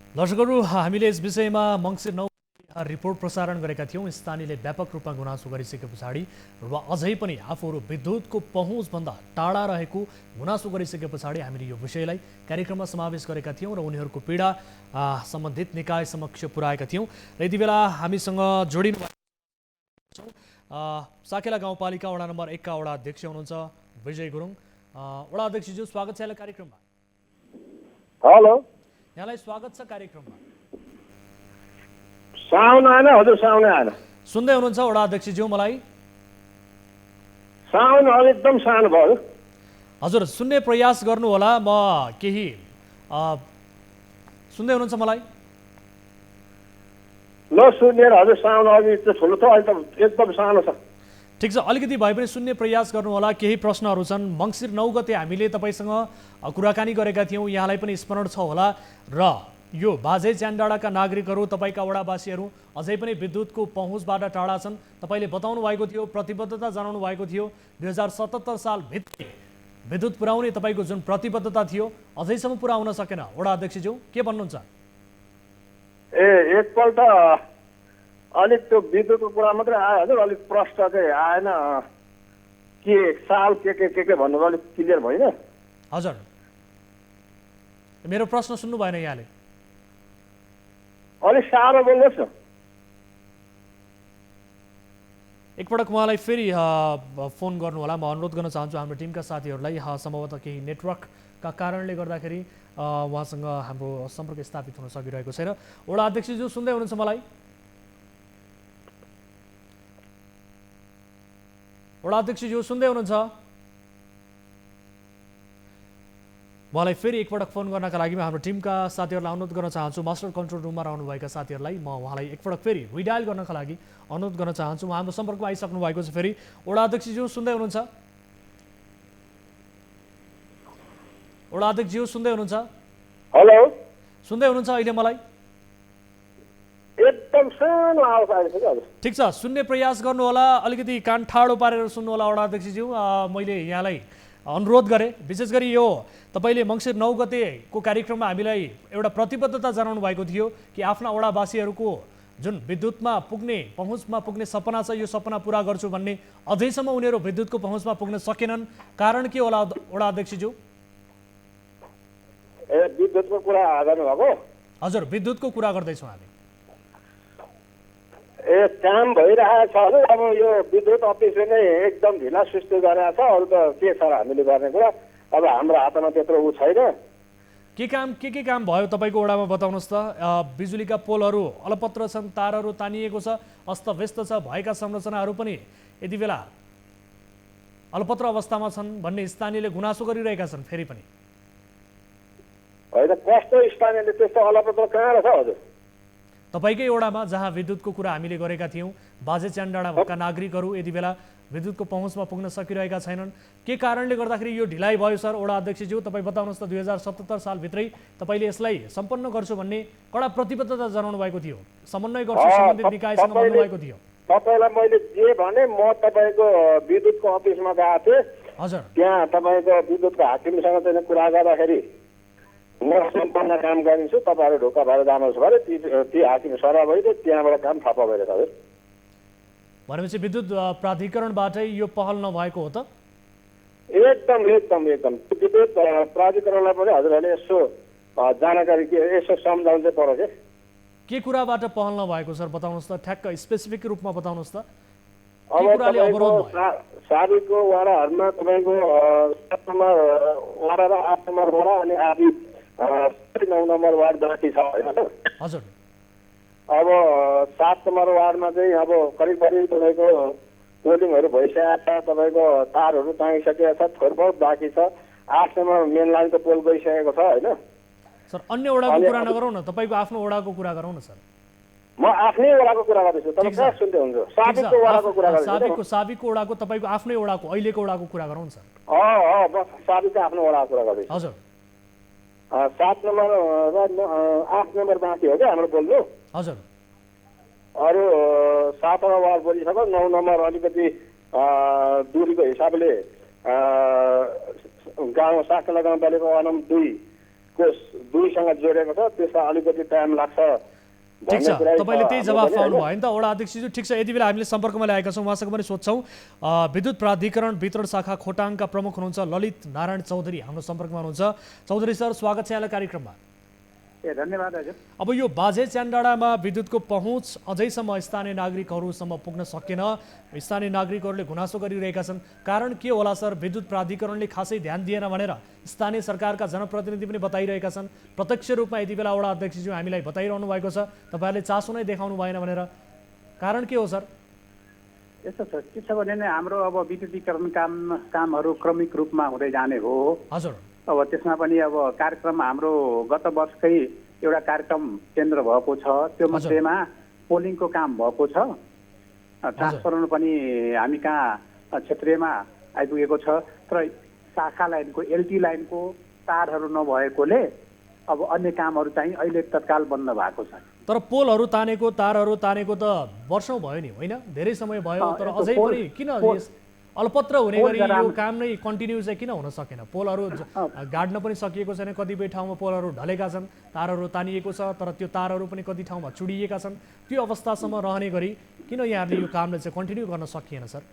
दर्शकहरू, हामीले यस विषयमा मङ्सिर 9 रिपोर्ट प्रसारण गरेका थियौँ। स्थानीयले व्यापक रूपमा गुनासो गरिसके पछाडि र अझै पनि आफूहरू विद्युतको पहुँचभन्दा टाढा रहेको गुनासो गरिसके पछाडि हामीले यो विषयलाई कार्यक्रममा समावेश गरेका थियौँ र उनीहरूको पीडा सम्बन्धित निकाय समक्ष पुर्याएका थियौँ। र यति बेला हामीसँग जोडिनु भएको साकेला गाउँपालिका वडा नम्बर 1 का वडा अध्यक्ष हुनुहुन्छ विजय गुरुङ। वडा अध्यक्षज्यू, स्वागत छ कार्यक्रममा। हेलो, यहाँलाई स्वागत छ कार्यक्रममा। साउन्ड आएन हजुर? साउन्ड आएन। सुन्दै हुनुहुन्छ वडा अध्यक्षज्यू मलाई? साउन्ड एकदम सानो भयो हजुर। सुन्ने प्रयास गर्नु होला, म केही सुन्दै हुनुहुन्छ मलाई? ल सुनेर हजुर, साउन्ड अघि ठुलो छ, अहिले त एकदम सानो छ। ठिक छ, अलिकति भए पनि सुन्ने प्रयास गर्नु होला। केही प्रश्नहरू छन्। मङ्सिर 9 गते हामीले तपाईँसँग कुराकानी गरेका थियौँ, यहाँलाई पनि स्मरण छ होला। र यो बाजे च्यानडाँडाका नागरिकहरू, तपाईँका वडावासीहरू अझै पनि विद्युतको पहुँचबाट टाढा छन्। तपाईँले बताउनु भएको थियो, प्रतिबद्धता जनाउनु भएको थियो 2077 सालभित्रै विद्युत पुर्याउने तपाईँको जुन प्रतिबद्धता थियो अझैसम्म पुरा हुन सकेन। वडा अध्यक्षज्यू के भन्नुहुन्छ? एकपल्ट अलिक त्यो विद्युतको कुरा मात्रै आयो हजुर, अलिक प्रश्न चाहिँ आएन, के साल के भन्नु अलिक क्लियर भएन। हजुर, मेरो प्रश्न सुन्नु भएन यहाँले? अलिक साह्रो बोल्नुहोस् न। एकपटक उहाँलाई फेरि फोन गर्नु होला। म अनुरोध गर्न चाहन्छु हाम्रो टिमका साथीहरूलाई, सम्भवतः केही नेटवर्कका कारणले गर्दाखेरि उहाँसँग हाम्रो सम्पर्क स्थापित हुन सकिरहेको छैन। वडा अध्यक्षज्यू सुन्दै हुनुहुन्छ मलाई? वडा अध्यक्षज्यू सुन्दै हुनुहुन्छ? उहाँलाई फेरि एकपटक फोन गर्नका लागि म हाम्रो टिमका साथीहरूलाई अनुरोध गर्न चाहन्छु। मास्टर कन्ट्रोल रुममा रहनुभएका साथीहरूलाई म उहाँलाई एकपटक फेरि रिडायल गर्नका लागि अनुरोध गर्न चाहन्छु। उहाँ हाम्रो सम्पर्कमा आइसक्नु भएको छ। फेरि वडा अध्यक्षज्यू सुन्दै हुनुहुन्छ? वडा अध्यक्षज्यू सुन्दै हुनुहुन्छ? हेलो, सुन्दै हुनुहुन्छ अहिले मलाई? एकदम सानो आवाज आएको छ हजुर। ठिक छ, सुन्ने प्रयास गर्नु होला, अलिकति कान ठाडो पारेर सुन्नु होला वडा अध्यक्षज्यू। मैले यहाँलाई अनुरोध गरेँ, विशेष गरी यो तपाईँले मङ्सिर 9 गतेको कार्यक्रममा हामीलाई एउटा प्रतिबद्धता जनाउनु भएको थियो कि आफ्ना वडावासीहरूको जुन विद्युतमा पुग्ने पहुँचमा पुग्ने सपना छ यो सपना पुरा गर्छु भन्ने, अझैसम्म उनीहरू विद्युतको पहुँचमा पुग्न सकेनन्। कारण के होला वडा अध्यक्षज्यू? विद्युतको कुरा गर्नुभएको? हजुर, विद्युतको कुरा गर्दैछौँ हामी। काम भइरहेको छ हजुर। अब यो विद्युत अफिसले नै एकदम ढिला सुस्ती गरेको छ, अरू त के छ हामीले गर्ने कुरा। अब हाम्रो हातमा त्यत्रो ऊ छैन। के काम भयो तपाईँको वडामा बताउनुहोस् त? बिजुलीका पोलहरू अलपत्र छन्, तारहरू तानिएको छ, अस्तव्यस्त छ, भएका संरचनाहरू पनि यति बेला अलपत्र अवस्थामा छन् भन्ने स्थानीयले गुनासो गरिरहेका छन्। फेरि पनि होइन, कस्तो स्थानीयले त्यस्तो अलपत्र कहाँ रहेछ हजुर? तपाईँकै वडामा जहाँ विद्युतको कुरा हामीले गरेका थियौँ, बाजे च्यान्डाडा भएका नागरिकहरू यति बेला विद्युतको पहुँचमा पुग्न सकिरहेका छैनन्। के कारणले गर्दाखेरि यो ढिलाइ भयो सर? वडा अध्यक्षज्यू तपाईँ बताउनुहोस् त। 2077 सालभित्रै तपाईँले यसलाई सम्पन्न गर्छु भन्ने कडा प्रतिबद्धता जनाउनु भएको थियो, समन्वय गर्छु सम्बन्धित निकायसँग भन्नुभएको थियो। तपाईँलाई मैले जे भने, म तपाईँको विद्युतको अफिसमा गएको थिएँ हजुर। त्यहाँ तपाईँको विद्युतको हाकिमसँग चाहिँ कुरा गर्दाखेरि म सम्पन्न काम गरिदिन्छु, तपाईँहरू ढोका भएर जानुहोस् भने ती हाकिम सर भइदियो, त्यहाँबाट काम ठप्प भइरहेको हजुर। भनेपछि विद्युत प्राधिकरणबाटै यो पहल नभएको हो त? एकदम एकदम एकदम विद्युत प्राधिकरणलाई पनि हजुरहरूले यसो जानकारी यसो सम्झाउनु चाहिँ पर्यो के कुराबाट पहल नभएको सर बताउनुहोस् त? ठ्याक्क स्पेसिफिक रूपमा बताउनुहोस् त। अब साबिकको वडाहरूमा तपाईँको 7 नम्बर वडा र 8 नम्बर वडा अनि आदि 9 नम्बर वार्ड बाँकी छ होइन त? हजुर। अब 7 नम्बर वार्डमा चाहिँ अब करिब तपाईँको पोलिङहरू भइसकेको छ, तपाईँको तारहरू टाँगिसकेको छ, थोरबहुत बाँकी छ। 8 नम्बर मेन लाइनको पोल गइसकेको छ होइन सर। अन्य वडाको कुरा नगरौँ न, तपाईँको आफ्नो वडाको कुरा गरौँ न सर। म आफ्नै वडाको कुरा गर्दैछु, तपाईँ कहाँ सुन्दै हुनुहुन्छ? साबिकको वडाको कुरा गर्दैछु। साबिकको वडाको तपाईँको आफ्नै वडाको अहिलेको वडाको कुरा गरौँ न सर। बस साबिकको आफ्नो वडाको कुरा गर्दैछु हजुर। 7 नम्बर र 8 नम्बर बाँकी हो क्या हाम्रो बोल्नु हजुर। अरू 7 नम्बर वार्ड बोलिसक्यो, 9 नम्बर अलिकति दूरीको हिसाबले गाउँ शासकीय गाउँपालिका वडा नम्बर 2 को 2 सँग जोडेको छ, त्यसमा अलिकति टाइम लाग्छ। ठिक छ, तपाईँले त्यही जवाफ पाउनु भयो नि त वडा अध्यक्षज्यू। ठिक छ, यति बेला हामीले सम्पर्कमा ल्याएका छौँ, उहाँसँग पनि सोध्छौँ। विद्युत प्राधिकरण वितरण शाखा खोटाङका प्रमुख हुनुहुन्छ ललित नारायण चौधरी हाम्रो सम्पर्कमा हुनुहुन्छ। चौधरी सर, स्वागत छ यहाँलाई कार्यक्रममा। धन्यवाद हजुर। अब यो बाजे च्यान्डाडामा विद्युतको पहुँच अझैसम्म स्थानीय नागरिकहरूसम्म पुग्न सकेन, स्थानीय नागरिकहरूले गुनासो गरिरहेका छन्। कारण के होला सर? विद्युत प्राधिकरणले खासै ध्यान दिएन भनेर स्थानीय सरकारका जनप्रतिनिधि पनि बताइरहेका छन्। प्रत्यक्ष रूपमा यति बेला वडा अध्यक्षज्यू हामीलाई बताइरहनु भएको छ, तपाईँहरूले चासो नै देखाउनु भएन भनेर। कारण के हो सर? यस्तो छ, के छ भने हाम्रो अब विद्युतीकरण कामहरू क्रमिक रूपमा हुँदै जाने हो हजुर। अब त्यसमा पनि अब कार्यक्रम हाम्रो गत वर्षकै एउटा कार्यक्रम केन्द्र भएको छ, त्यो मध्येमा पोलिङको काम भएको छ, ट्रान्सफर्मर पनि हामी कहाँ क्षेत्रीयमा आइपुगेको छ, तर शाखा लाइनको एलटी लाइनको तारहरू नभएकोले अब अन्य कामहरू चाहिँ अहिले तत्काल बन्द भएको छ। तर पोलहरू तानेको तारहरू तानेको त वर्षौँ भयो नि होइन? धेरै समय भयो, तर अझै पनि किन अलपत्र हुने गरी यो काम नै कन्टिन्यू चाहिँ किन हुन सकेन? पोलहरू गाड्न पनि सकिएको छैन, कतिपय ठाउँमा पोलहरू ढलेका छन्, तारहरू तानिएको छ, तर त्यो तारहरू पनि कति ठाउँमा चुडिएका छन्। त्यो अवस्थासम्म रहने गरी किन यहाँले यो कामलाई चाहिँ कन्टिन्यू गर्न सकिएन सर?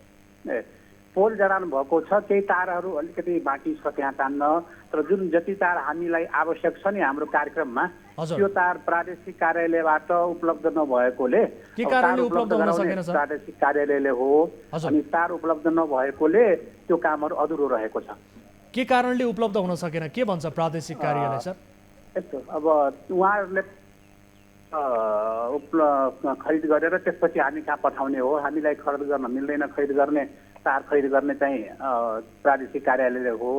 पोल जडान भएको छ, केही तारहरू अलिकति बाँकी छ त्यहाँ तान्न, तर जुन जति तार हामीलाई आवश्यक छ नि हाम्रो कार्यक्रममा त्यो तार प्रादेशिक कार्यालयबाट उपलब्ध नभएकोले प्रादेशिक कार्यालयले हो, अनि तार उपलब्ध नभएकोले त्यो कामहरू अधुरो रहेको छ। के कारणले उपलब्ध हुन सकेन के भन्छ प्रादेशिक कार्यालय सर? यस्तो अब उहाँहरूले खरिद गरेर त्यसपछि हामी कहाँ पठाउने हो, हामीलाई खरिद गर्न मिल्दैन, खरिद गर्ने तार खरिद गर्ने चाहिँ प्रादेशिक कार्यालयले हो।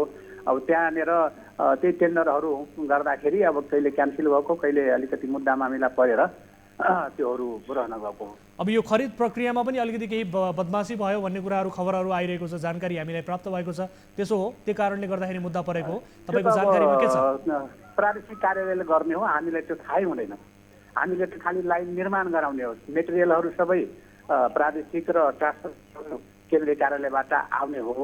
अब त्यहाँनिर त्यही टेन्डरहरू गर्दाखेरि अब कहिले क्यान्सल भएको, कहिले अलिकति मुद्दा मामिला परेर त्योहरू रहन गएको। अब यो खरिद प्रक्रियामा पनि अलिकति केही बदमासी भयो भन्ने कुराहरू खबरहरू आइरहेको छ, जानकारी हामीलाई प्राप्त भएको छ। त्यसो हो, त्यो कारणले गर्दाखेरि मुद्दा परेको हो, तपाईँको जानकारीमा के छ? प्रादेशिक कार्यालयले गर्ने हो, हामीलाई त्यो थाहै हुँदैन। हामीले त खालि लाइन निर्माण गराउने हो, मेटेरियलहरू सबै प्रादेशिक र ट्रान्सपोर्ट केन्द्रीय कार्यालयबाट आउने हो,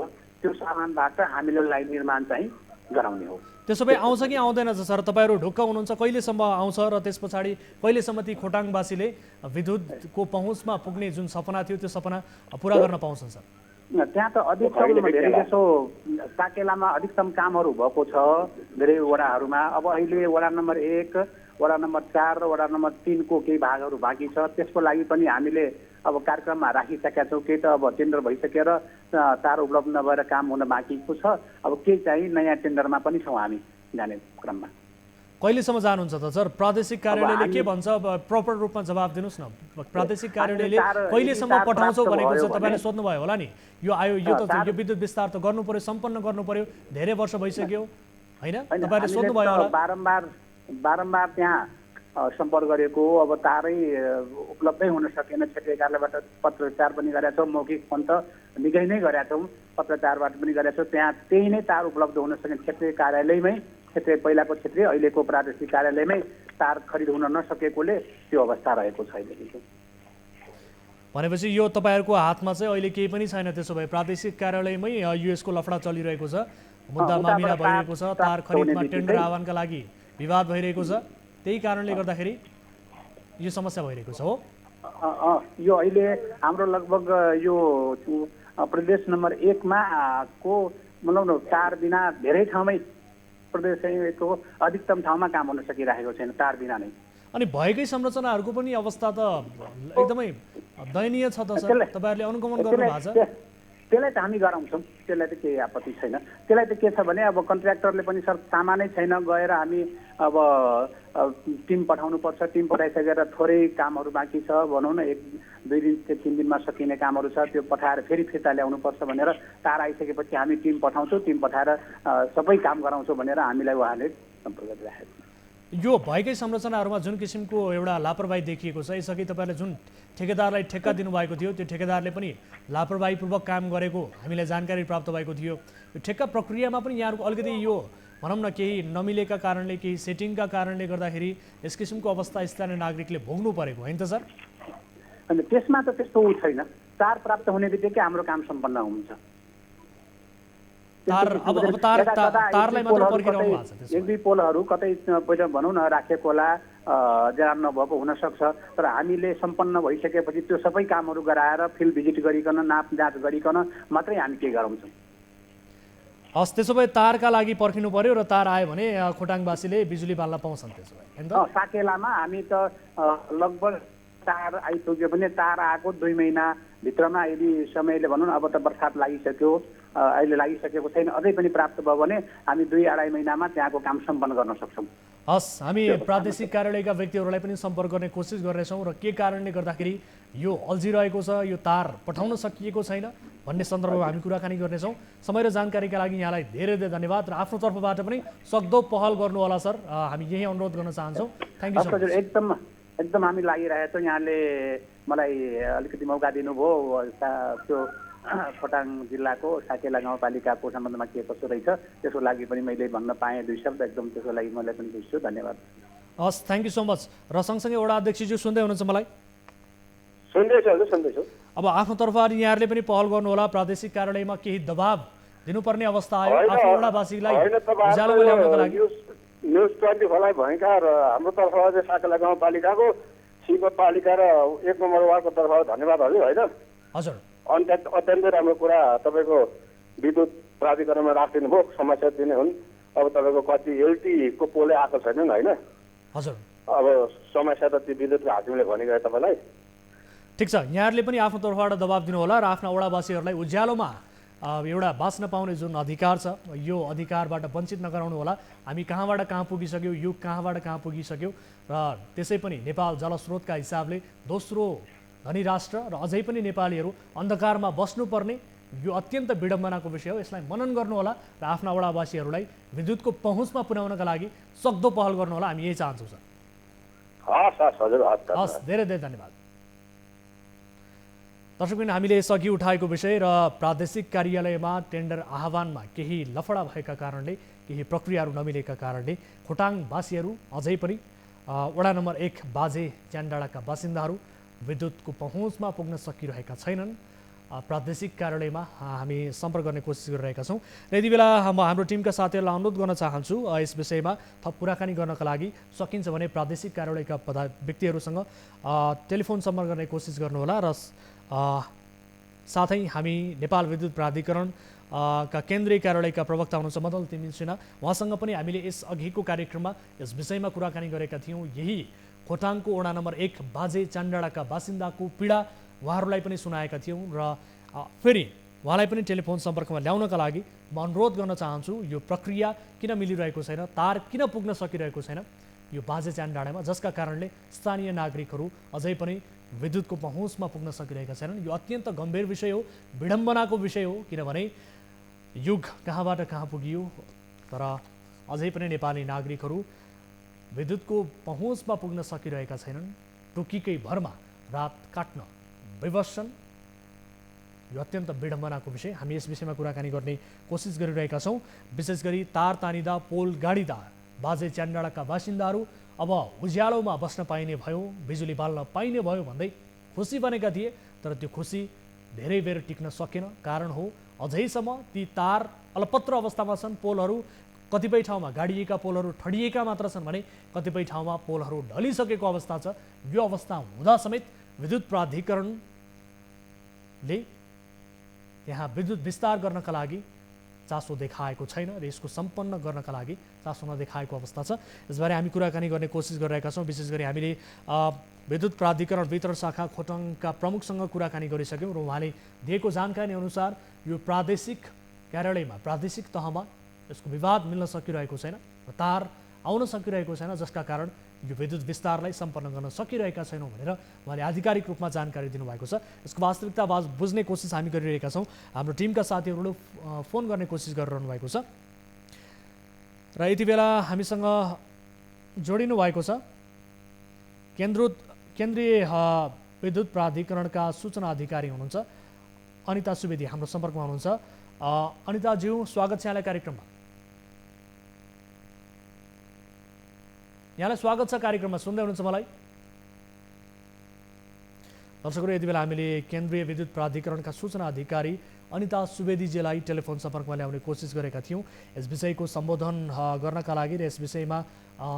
त्यो सामानबाट हामीले लाइन निर्माण चाहिँ गराउने हो। त्यसो भए आउँछ कि आउँदैन सर? तपाईँहरू ढुक्क हुनुहुन्छ कहिलेसम्म आउँछ र त्यस पछाडि कहिलेसम्म ती खोटाङवासीले विद्युतको पहुँचमा पुग्ने जुन सपना थियो त्यो सपना पुरा गर्न पाउँछन् सर? त्यहाँ त अधिकतम धेरै जसो साकेलामा अधिकतम कामहरू भएको छ धेरै वडाहरूमा। अब अहिले वडा नम्बर 1, वडा नम्बर 4 र वडा नम्बर 3 को केही भागहरू बाँकी छ, त्यसको लागि पनि हामीले अब कार्यक्रममा राखिसकेका छौँ। केही त अब टेन्डर भइसकेर तार उपलब्ध नभएर काम हुन बाँकीको छ, अब केही चाहिँ नयाँ टेन्डरमा पनि छौँ हामी जाने क्रममा। कहिलेसम्म जानुहुन्छ त सर? प्रादेशिक कार्यालयले के भन्छ प्रपर रूपमा जवाब दिनुहोस् न। प्रादेशिक कार्यालयले कहिलेसम्म पठाउँछौ भनेको छ? तपाईँले सोध्नुभयो होला नि, यो आयो यो विद्युत विस्तार त गर्नु पर्यो, सम्पन्न गर्नु पर्यो, धेरै वर्ष भइसक्यो होइन? तपाईँले सोध्नुभयो होला। बारम्बार त्यहाँ सम्पर्क गरेको, अब तारै उपलब्धै हुन सकेन। क्षेत्रीय कार्यालयबाट पत्रचार पनि गरेका छौँ, मौखिक फोन त निकै नै गरेका छौँ, पत्रचारबाट पनि गरेका छौँ। त्यहाँ त्यही नै तार उपलब्ध हुन सकेन, क्षेत्रीय कार्यालयमै, क्षेत्रीय पहिलाको क्षेत्रीय अहिलेको प्रादेशिक कार्यालयमै तार खरिद हुन नसकेकोले त्यो अवस्था रहेको छ अहिलेको। भनेपछि यो तपाईँहरूको हातमा चाहिँ अहिले केही पनि छैन। त्यसो भए प्रादेशिक कार्यालयमै युएसको लफडा चलिरहेको छ, मुद्दा मामिला भइरहेको छ, तार खरिदमा टेन्डर आह्वानका लागि विवाद भइरहेको छ, त्यही कारणले गर्दाखेरि यो समस्या भइरहेको छ हो? यो अहिले हाम्रो लगभग यो प्रदेश नम्बर 1 मा को मतलब तार बिना धेरै ठाउँमै प्रदेशको अधिकतम ठाउँमा काम हुन सकिरहेको छैन तार बिना नै। अनि भएकै संरचनाहरूको पनि अवस्था त एकदमै दयनीय छ त सर, तपाईँहरूले अनुगमन गर्नु भएको छ? त्यसलाई त हामी गराउँछौँ, त्यसलाई त केही आपत्ति छैन। त्यसलाई त के छ भने अब कन्ट्र्याक्टरले पनि सर सामानै छैन, गएर हामी अब टिम पठाउनुपर्छ, टिम पठाइसकेर थोरै कामहरू बाँकी छ भनौँ न, 1-2 दिन 3 दिनमा सकिने कामहरू छ, त्यो पठाएर फेरि फिर्ता ल्याउनुपर्छ भनेर तार आइसकेपछि हामी टिम पठाउँछौँ, टिम पठाएर सबै काम गराउँछौँ भनेर हामीलाई उहाँले सम्पर्क गरिराखेको छ। यो भएकै संरचनाहरूमा जुन किसिमको एउटा लापरवाही देखिएको छ, यसअघि तपाईँले जुन ठेकेदारलाई ठेक्का दिनुभएको थियो त्यो ठेकेदारले पनि लापरवाहीपूर्वक काम गरेको हामीलाई जानकारी प्राप्त भएको थियो। यो ठेक्का प्रक्रियामा पनि यहाँहरूको अलिकति यो भनौँ न केही नमिलेका कारणले, केही सेटिङका कारणले गर्दाखेरि यस किसिमको अवस्था स्थानीय नागरिकले भोग्नु परेको होइन त सर? अनि त्यसमा त त्यस्तो छैन, तार प्राप्त हुने बित्तिकै हाम्रो काम सम्पन्न हुन्छ। तारलाई मात्र पर्खिरहनु भएको छ? 1-2 पोलहरू कतै पहिला भनौँ न राखेको होला, जडान नभएको हुनसक्छ, तर हामीले सम्पन्न भइसकेपछि त्यो सबै कामहरू गराएर फिल्ड भिजिट गरिकन नाप जाँच गरिकन मात्रै हामी के गराउँछौँ। हस्, त्यसो भए तारका लागि पर्खिनु पर्यो र तार आयो भने खोटाङवासीले बिजुली बाल्न पाउँछन् त्यसो भए हैन त? साकेलामा हामी त लगभग तार आइपुग्यो भने तार आएको 2 महिना भित्रमा, यदि समयले भनौँ न अब त बर्खात लागिसक्यो, अहिले लागिसकेको छैन, अझै पनि प्राप्त भयो भने हामी 2-2.5 महिनामा त्यहाँको काम सम्पन्न गर्न सक्छौँ। हस्, हामी प्रादेशिक कार्यालयका व्यक्तिहरूलाई पनि सम्पर्क गर्ने कोसिस गर्नेछौँ र के कारणले गर्दाखेरि यो अल्झिरहेको छ, यो तार पठाउन सकिएको छैन भन्ने सन्दर्भमा हामी कुराकानी गर्नेछौँ। समय र जानकारीका लागि यहाँलाई धेरै धेरै धन्यवाद र आफ्नो तर्फबाट पनि सक्दो पहल गर्नु होला सर, हामी यही अनुरोध गर्न चाहन्छौँ। Thank you so much. एकदम हामी लागिरहेको छौँ, यहाँले मलाई अलिकति मौका दिनुभयो, त्यो खोटाङ जिल्लाको साकेला गाउँपालिकाको सम्बन्धमा के कसो रहेछ त्यसको लागि पनि मैले भन्न पाएँ 2 शब्द, एकदम त्यसको लागि मलाई पनि खुसी छु, धन्यवाद। हस्, थ्याङ्क यू सो मच। र सँगसँगै वडा अध्यक्षज्यू सुन्दै हुनुहुन्छ मलाई? सुन्दैछु हजुर, सुन्दैछु। अब आफ्नो तर्फबाट यहाँहरूले पनि पहल गर्नुहोला, प्रादेशिक कार्यालयमा केही दबाब दिनुपर्ने अवस्था आयो आफ्नो वडावासीलाई उज्यालोमा ल्याउनको लागि। न्युज 24 लाई भएका र हाम्रो तर्फबाट चाहिँ साकेला गाउँपालिकाको शिवपालिका र 1 नम्बर वार्डको तर्फबाट धन्यवाद हजुर, होइन? हजुर, अत्यन्तै राम्रो कुरा तपाईँको विद्युत प्राधिकरणमा राखिदिनु भयो, समस्या दिने हुन्। अब तपाईँको कति एलटीको पोलै आएको छैनन्, होइन? हजुर, अब समस्या त त्यो विद्युतको हाकिमले भनिगयो तपाईँलाई। ठिक छ, यहाँहरूले पनि आफ्नो तर्फबाट दबाब दिनुहोला र आफ्ना वडावासीहरूलाई उज्यालोमा एउटा बाँच्न पाउने जुन अधिकार छ यो अधिकारबाट वञ्चित नगराउनु होला। हामी कहाँबाट कहाँ पुगिसक्यौँ, युग कहाँबाट कहाँ पुगिसक्यो र त्यसै पनि नेपाल जलस्रोतका हिसाबले दोस्रो धनी राष्ट्र र अझै पनि नेपालीहरू अन्धकारमा बस्नुपर्ने यो अत्यन्त विडम्बनाको विषय हो। यसलाई मनन गर्नुहोला र आफ्ना वडावासीहरूलाई विद्युतको पहुँचमा पुर्याउनका लागि सक्दो पहल गर्नुहोला, हामी यही चाहन्छौँ सर। हस्, धेरै धेरै धन्यवाद। दर्शकबिन, हामीले यसअघि उठाएको विषय र प्रादेशिक कार्यालयमा टेन्डर आह्वानमा केही लफडा भएका कारणले, केही प्रक्रियाहरू नमिलेका कारणले खोटाङवासीहरू अझै पनि वडा नम्बर 1 बाजे च्यानडाँडाका बासिन्दाहरू विद्युतको पहुँचमा पुग्न सकिरहेका छैनन्। प्रादेशिक कार्यालयमा हामी सम्पर्क गर्ने कोसिस गरिरहेका छौँ र यति बेला हाम्रो टिमका साथीहरूलाई अनुरोध गर्न चाहन्छु यस विषयमा थप कुराकानी गर्नका लागि सकिन्छ भने प्रादेशिक कार्यालयका व्यक्तिहरूसँग टेलिफोन सम्पर्क गर्ने कोसिस गर्नुहोला र साथै हामी नेपाल विद्युत प्राधिकरण का केन्द्रीय कार्यालयका प्रवक्ता हुनुहुन्छ मदन तिमिल सिन्हा, उहाँसँग पनि हामीले यस अघिको कार्यक्रममा यस विषयमा कुराकानी गरेका थियौँ। यही खोटाङको वडा नम्बर 1 बाजे च्यानडाँडाका बासिन्दाको पीडा उहाँहरूलाई पनि सुनाएका थियौँ र फेरि उहाँलाई पनि टेलिफोन सम्पर्कमा ल्याउनका लागि म अनुरोध गर्न चाहन्छु। यो प्रक्रिया किन मिलिरहेको छैन, तार किन पुग्न सकिरहेको छैन यो बाजे च्यानडाँडामा, जसका कारणले स्थानीय नागरिकहरू अझै पनि विद्युतको पहुँचमा पुग्न सकिरहेका छैनन्। यो अत्यन्त गम्भीर विषय हो, विडम्बनाको विषय हो, किनभने युग कहाँबाट कहाँ पुगियो तर अझै पनि नेपाली नागरिकहरू विद्युतको पहुँचमा पुग्न सकिरहेका छैनन्। टोकीकै भरमा रात काट्न विवश छन्। यो अत्यन्त विडम्बनाको विषय। हामी यस विषयमा कुराकानी गर्ने कोसिस गरिरहेका छौँ। विशेष गरी तार तानिँदा, पोल गाडिँदा बाजे च्यानडाँडाका बासिन्दाहरू अब उज्यालोमा बस्न पाइने भयो, बिजुली बाल्न पाइने भयो भन्दै खुसी बनेका थिए, तर त्यो खुसी धेरै बेर टिक्न सकेन। कारण हो अझैसम्म ती तार अलपत्र अवस्थामा छन्। पोलहरू कतिपय ठाउँमा गाडिएका पोलहरू ठडिएका मात्र छन् भने कतिपय ठाउँमा पोलहरू ढलिसकेको अवस्था छ। यो अवस्था हुँदा समेत विद्युत प्राधिकरणले यहाँ विद्युत विस्तार गर्नका लागि चासो देखाएको छैन र यसको सम्पन्न गर्नका लागि चासो नदेखाएको अवस्था छ। यसबारे हामी कुराकानी गर्ने कोसिस गरिरहेका छौँ। विशेष गरी हामीले विद्युत प्राधिकरण वितरण शाखा खोटाङका प्रमुखसँग कुराकानी गरिसक्यौँ र उहाँले दिएको जानकारी अनुसार यो प्रादेशिक कार्यालयमा, प्रादेशिक तहमा यसको विवाद मिल्न सकिरहेको छैन, तार आउन सकिरहेको छैन, जसका कारण यो विद्युत विस्तारलाई सम्पन्न गर्न सकिरहेका छैनौँ भनेर उहाँले आधिकारिक रूपमा जानकारी दिनुभएको छ। यसको वास्तविकता बुझ्ने कोसिस हामी गरिरहेका छौँ। हाम्रो टिमका साथीहरूले फोन गर्ने कोसिस गरिरहनु भएको छ र यति बेला हामीसँग जोडिनु भएको छ केन्द्रीय विद्युत प्राधिकरणका सूचना अधिकारी हुनुहुन्छ अनिता सुवेदी, हाम्रो सम्पर्कमा हुनुहुन्छ। अनिताज्यू, स्वागत छ यहाँलाई कार्यक्रममा। यहाँलाई स्वागत छ कार्यक्रममा, सुन्दै हुनुहुन्छ मलाई? दर्शकहरू, यति बेला हामीले केन्द्रीय विद्युत प्राधिकरणका सूचना अधिकारी अनिता सुवेदीजीलाई टेलिफोन सम्पर्कमा ल्याउने कोसिस गरेका थियौँ यस विषयको सम्बोधन गर्नका लागि र यस विषयमा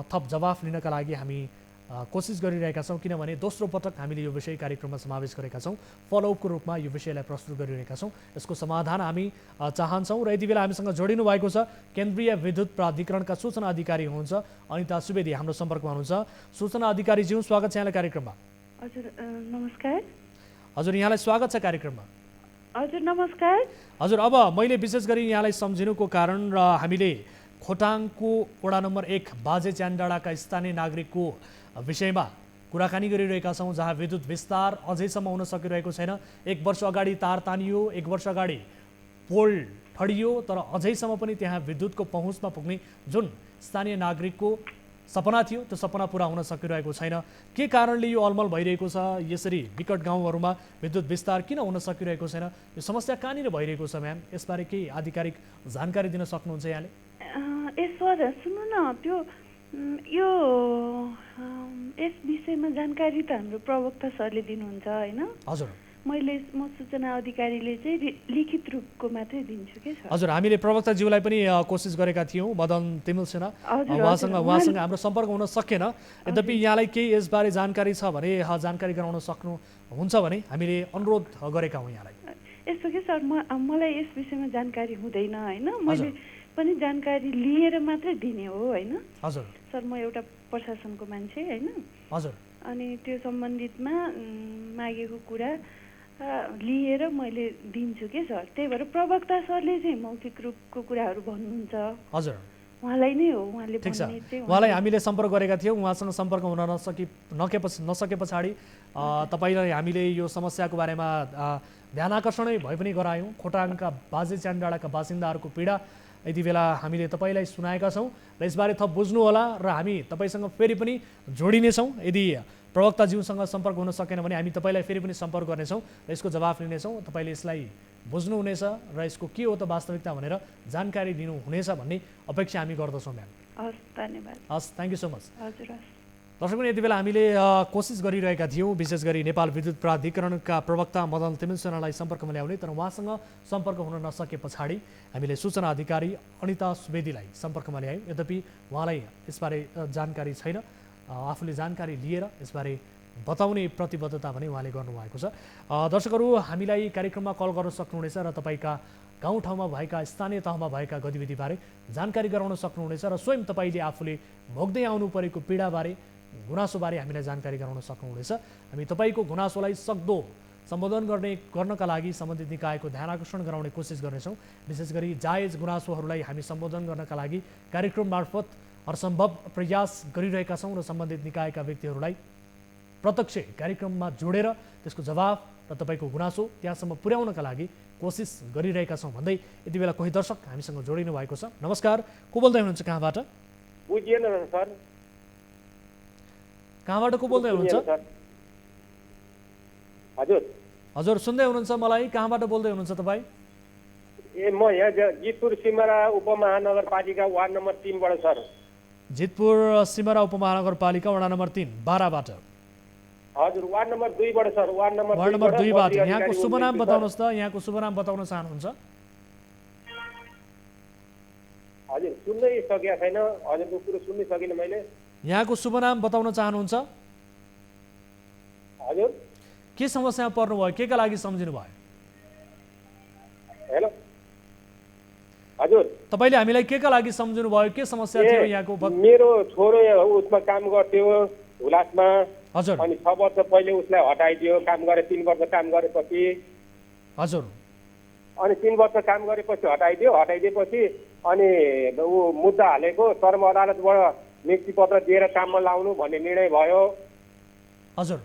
थप जवाफ लिनका लागि हामी कोसिस गरिरहेका छौँ। किनभने दोस्रो पटक हामीले यो विषय कार्यक्रममा समावेश गरेका छौँ, फलोअपको रूपमा यो विषयलाई प्रस्तुत गरिरहेका छौँ। यसको समाधान हामी चाहन्छौँ र यति बेला हामीसँग जोडिनु भएको छ केन्द्रीय विद्युत प्राधिकरणका सूचना अधिकारी हुनुहुन्छ अनिता सुवेदी, हाम्रो सम्पर्कमा हुनुहुन्छ। सूचना अधिकारीज्यू, स्वागत छ यहाँलाई कार्यक्रममा। हजुर नमस्कार। हजुर, यहाँलाई स्वागत छ कार्यक्रममा। हजुर नमस्कार। हजुर, अब मैले विशेष गरी यहाँलाई सम्झिनुको कारण र हामीले खोटाङको वडा नम्बर 1 बाजे च्यानडाँडाका स्थानीय नागरिकको विषयमा कुराकानी गरिरहेका छौँ, जहाँ विद्युत विस्तार अझैसम्म हुन सकिरहेको छैन। 1 वर्ष अगाडि तार तानियो, 1 वर्ष अगाडि पोल ठडियो, तर अझैसम्म पनि त्यहाँ विद्युतको पहुँचमा पुग्ने जुन स्थानीय नागरिकको सपना थियो त्यो सपना पुरा हुन सकिरहेको छैन। के कारणले यो अलमल भइरहेको छ? यसरी विकट गाउँहरूमा विद्युत विस्तार किन हुन सकिरहेको छैन? यो समस्या कहाँनिर भइरहेको छ म्याम? यसबारे केही आधिकारिक जानकारी दिन सक्नुहुन्छ यहाँले? सर सुन्नु न, त्यो यो यस विषयमा जानकारी त हाम्रो प्रवक्ता सरले दिनुहुन्छ होइन? हजुर म सूचना अधिकारीले चाहिँ लिखित रूपको मात्रै दिन्छु के सर। हजुर हामीले प्रवक्ताज्यूलाई पनि कोसिस गरेका थियौँ मदन तिमिल सेना उहाँसँग हाम्रो सम्पर्क हुन सकेन। यद्यपि यहाँलाई केही यसबारे जानकारी छ भने जानकारी गराउन सक्नुहुन्छ भने हामीले अनुरोध गरेका हौँ यहाँलाई। यस्तो के सर मलाई यस विषयमा जानकारी हुँदैन होइन, मैले पनि जानकारी लिएर मात्रै दिने हो होइन। हजुर सर म एउटा प्रशासनको मान्छे होइन। हजुर अनि त्यो सम्बन्धितमा मागेको कुरा लिएर मैले दिन्छु के सर। त्यही भएर प्रवक्ता सरले चाहिँ मौखिक रूपको कुराहरू भन्नुहुन्छ। हजुर उहाँलाई नै हो, उहाँले ठिक छ। भन्ने चाहिँ उहाँलाई हामीले सम्पर्क गरेका थियौँ, उहाँसँग सम्पर्क हुन नसके पछाडि तपाईँलाई हामीले यो समस्याको बारेमा ध्यान आकर्षणै भए पनि गरायौँ। खोटाङका बाजे च्यानडाँडाका बासिन्दाहरूको पीडा यति बेला हामीले तपाईँलाई सुनाएका छौँ र यसबारे थप बुझ्नुहोला र हामी तपाईँसँग फेरि पनि जोडिनेछौँ। यदि प्रवक्ताज्यूसँग सम्पर्क हुन सकेन भने हामी तपाईँलाई फेरि पनि सम्पर्क गर्नेछौँ र यसको जवाफ लिनेछौँ। तपाईँले यसलाई बुझ्नुहुनेछ र यसको के हो त वास्तविकता भनेर जानकारी दिनुहुनेछ भन्ने अपेक्षा हामी गर्दछौँ म्याम। हस् धन्यवाद। हस् थ्याङ्क यू सो मच। हजुर हस्। दर्शक यति बेला हामीले कोसिस गरिरहेका थियौँ विशेष गरी नेपाल विद्युत प्राधिकरणका प्रवक्ता मदन तिमिल सेनालाई सम्पर्कमा ल्याउने, तर उहाँसँग सम्पर्क हुन नसके पछाडि हामीले सूचना अधिकारी अनिता सुवेदीलाई सम्पर्कमा ल्यायौँ। यद्यपि उहाँलाई यसबारे जानकारी छैन। आफूले जानकारी लिएर यसबारे बताउने प्रतिबद्धता पनि उहाँले गर्नुभएको छ। दर्शकहरू हामीलाई कार्यक्रममा कल गर्न सक्नुहुनेछ र तपाईँका गाउँठाउँमा भएका स्थानीय तहमा भएका गतिविधिबारे जानकारी गराउन सक्नुहुनेछ र स्वयं तपाईँले आफूले भोग्दै आउनु परेको पीडाबारे गुनासोबारे हामीलाई जानकारी गराउन सक्नुहुनेछ। हामी तपाईँको गुनासोलाई सक्दो सम्बोधन गर्नका लागि सम्बन्धित निकायको ध्यान आकर्षण गराउने कोसिस गर्नेछौँ। विशेष गरी जायज गुनासोहरूलाई हामी सम्बोधन गर्नका लागि कार्यक्रम मार्फत हरसम्भव प्रयास गरिरहेका छौँ र सम्बन्धित निकायका व्यक्तिहरूलाई प्रत्यक्ष कार्यक्रममा जोडेर त्यसको जवाफ र तपाईँको गुनासो त्यहाँसम्म पुर्याउनका लागि कोसिस गरिरहेका छौँ भन्दै यति बेला कोही दर्शक हामीसँग जोडिनु भएको छ। नमस्कार, को बोल्दै हुनुहुन्छ, कहाँबाट? बुझिएन सर। कहाँबाट को बोल्दै हुनुहुन्छ? हजुर हजुर सुन्दै हुनुहुन्छ मलाई? कहाँबाट बोल्दै हुनुहुन्छ तपाईँ? म यहाँ जितपुर सिमरा उपमहानगरपालिका वार्ड नम्बर 3 बाट सर। जितपुर सिमरा उपमहानगरपालिका वडा नम्बर 3 12बाट। हजुर वार्ड नम्बर 2 बाट सर। वार्ड नम्बर 2 बाट। यहाँको शुभ नाम बताउनुहोस् त, यहाँको शुभ नाम बताउन चाहनुहुन्छ? हजुर सुन्नै सकेको छैन, हजुरको कुरो सुन्नै सकिनँ मैले। यहाँको शुभ नाम बताउन चाहनुहुन्छ? हजुर के समस्यामा पर्नुभयो, के का लागि सम्झिनु भयो? हेलो हजुर तपाईले हामीलाई के का लागि सम्झिनु भयो, के समस्या थियो यहाँको? मेरो छोरो उसमा काम गर्थ्यो हुलासमा। हजुर। अनि 6 वर्ष पहिले उसलाई हटाइदियो, काम गरे 3 वर्ष काम गरेपछि। हजुर। अनि 3 वर्ष काम गरेपछि हटाइदिएपछि अनि ऊ मुद्दा हालेको सर्व अदालतबाट नियुक्ति पत्र दिएर काममा लाउनु भन्ने निर्णय भयो। हजुर।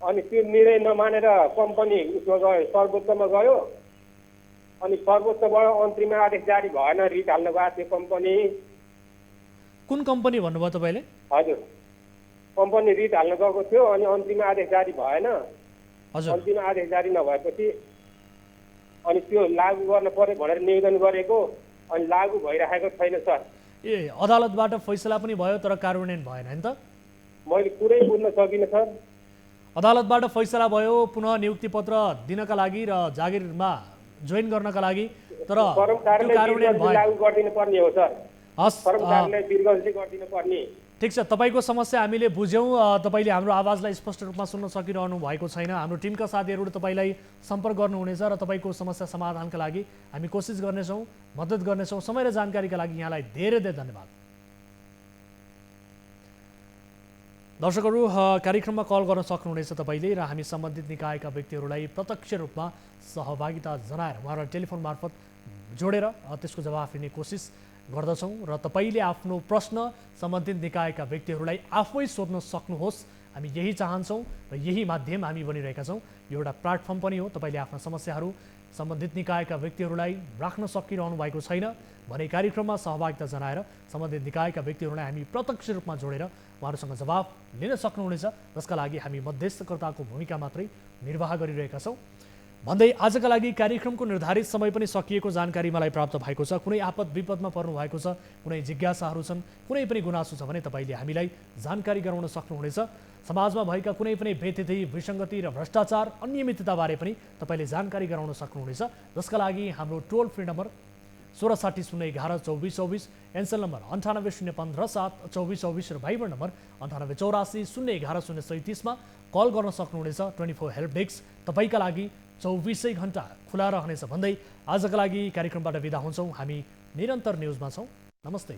अनि त्यो निर्णय नमानेर कम्पनी उसमा गयो, सर्वोच्चमा गयो। अनि सर्वोच्चबाट अन्तरिम आदेश जारी भएन, रिट हाल्न गएको थियो कम्पनी। कुन कम्पनी भन्नुभयो तपाईँले? हजुर कम्पनी रिट हाल्न गएको थियो अनि अन्तरिम आदेश जारी भएन। हजुर। अन्तरिम आदेश जारी नभएपछि अनि त्यो लागू गर्न पर्यो भनेर निवेदन गरेको, अनि लागू भइरहेको छैन सर। ए अदालतबाट फैसला पनि भयो तर कार्यान्वयन भएन नि त? मैले पुरै बुझ्न सकिनँ सर। अदालतबाट फैसला भयो पुनः नियुक्ति पत्र दिनका लागि र जागिरमा जोइन गर्नका लागि, तर कार्यान्वयन भएन। लागू गरिदिनु पर्ने हो सर। हस् कर्मचारीलाई दीर्घावधि गरिदिनु पर्ने। ठिक छ, तपाईँको समस्या हामीले बुझ्यौँ। तपाईँले हाम्रो आवाजलाई स्पष्ट रूपमा सुन्न सकिरहनु भएको छैन। हाम्रो टिमका साथीहरूले तपाईँलाई सम्पर्क गर्नुहुनेछ र तपाईँको समस्या समाधानका लागि हामी कोसिस गर्नेछौँ, मद्दत गर्नेछौँ। समय र जानकारीका लागि यहाँलाई धेरै धेरै धन्यवाद। दर्शकहरू कार्यक्रममा कल गर्न सक्नुहुनेछ तपाईँले र हामी सम्बन्धित निकायका व्यक्तिहरूलाई प्रत्यक्ष रूपमा सहभागिता जनाएर उहाँहरूलाई टेलिफोन मार्फत जोडेर त्यसको जवाफ लिने कोसिस गर्दछौँ र तपाईँले आफ्नो प्रश्न सम्बन्धित निकायका व्यक्तिहरूलाई आफै सोध्न सक्नुहोस्। हामी यही चाहन्छौँ र यही माध्यम हामी बनिरहेका छौँ। यो एउटा प्लेटफर्म पनि हो। तपाईँले आफ्ना समस्याहरू सम्बन्धित निकायका व्यक्तिहरूलाई राख्न सकिरहनु भएको छैन भने कार्यक्रममा सहभागिता जनाएर सम्बन्धित निकायका व्यक्तिहरूलाई हामी प्रत्यक्ष रूपमा जोडेर उहाँहरूसँग जवाफ लिन सक्नुहुनेछ, जसका लागि हामी मध्यस्थकर्ताको भूमिका मात्रै निर्वाह गरिरहेका छौँ। भन्दै आजका लागि कार्यक्रमको निर्धारित समय पनि सकिएको जानकारी मलाई प्राप्त भएको छ। कुनै आपद विपदमा पर्नु भएको छ, कुनै जिज्ञासाहरू छन्, कुनै पनि गुनासो छ भने तपाईँले हामीलाई जानकारी गराउन सक्नुहुनेछ। समाजमा भएका कुनै पनि बेथिति, विसङ्गति र भ्रष्टाचार, अनियमितताबारे पनि तपाईँले जानकारी गराउन सक्नुहुनेछ, जसका लागि हाम्रो टोल फ्री नम्बर 1660112424, एनसेल नम्बर 9805072424 र भाइबर नम्बर 9884011037 मा कल गर्न सक्नुहुनेछ। 24 हेल्प डेस्क तपाईँका लागि 24 घण्टा खुला रहनेछ भन्दै आजका लागि कार्यक्रमबाट बिदा हुन्छौँ। हामी निरन्तर न्युजमा छौँ। नमस्ते।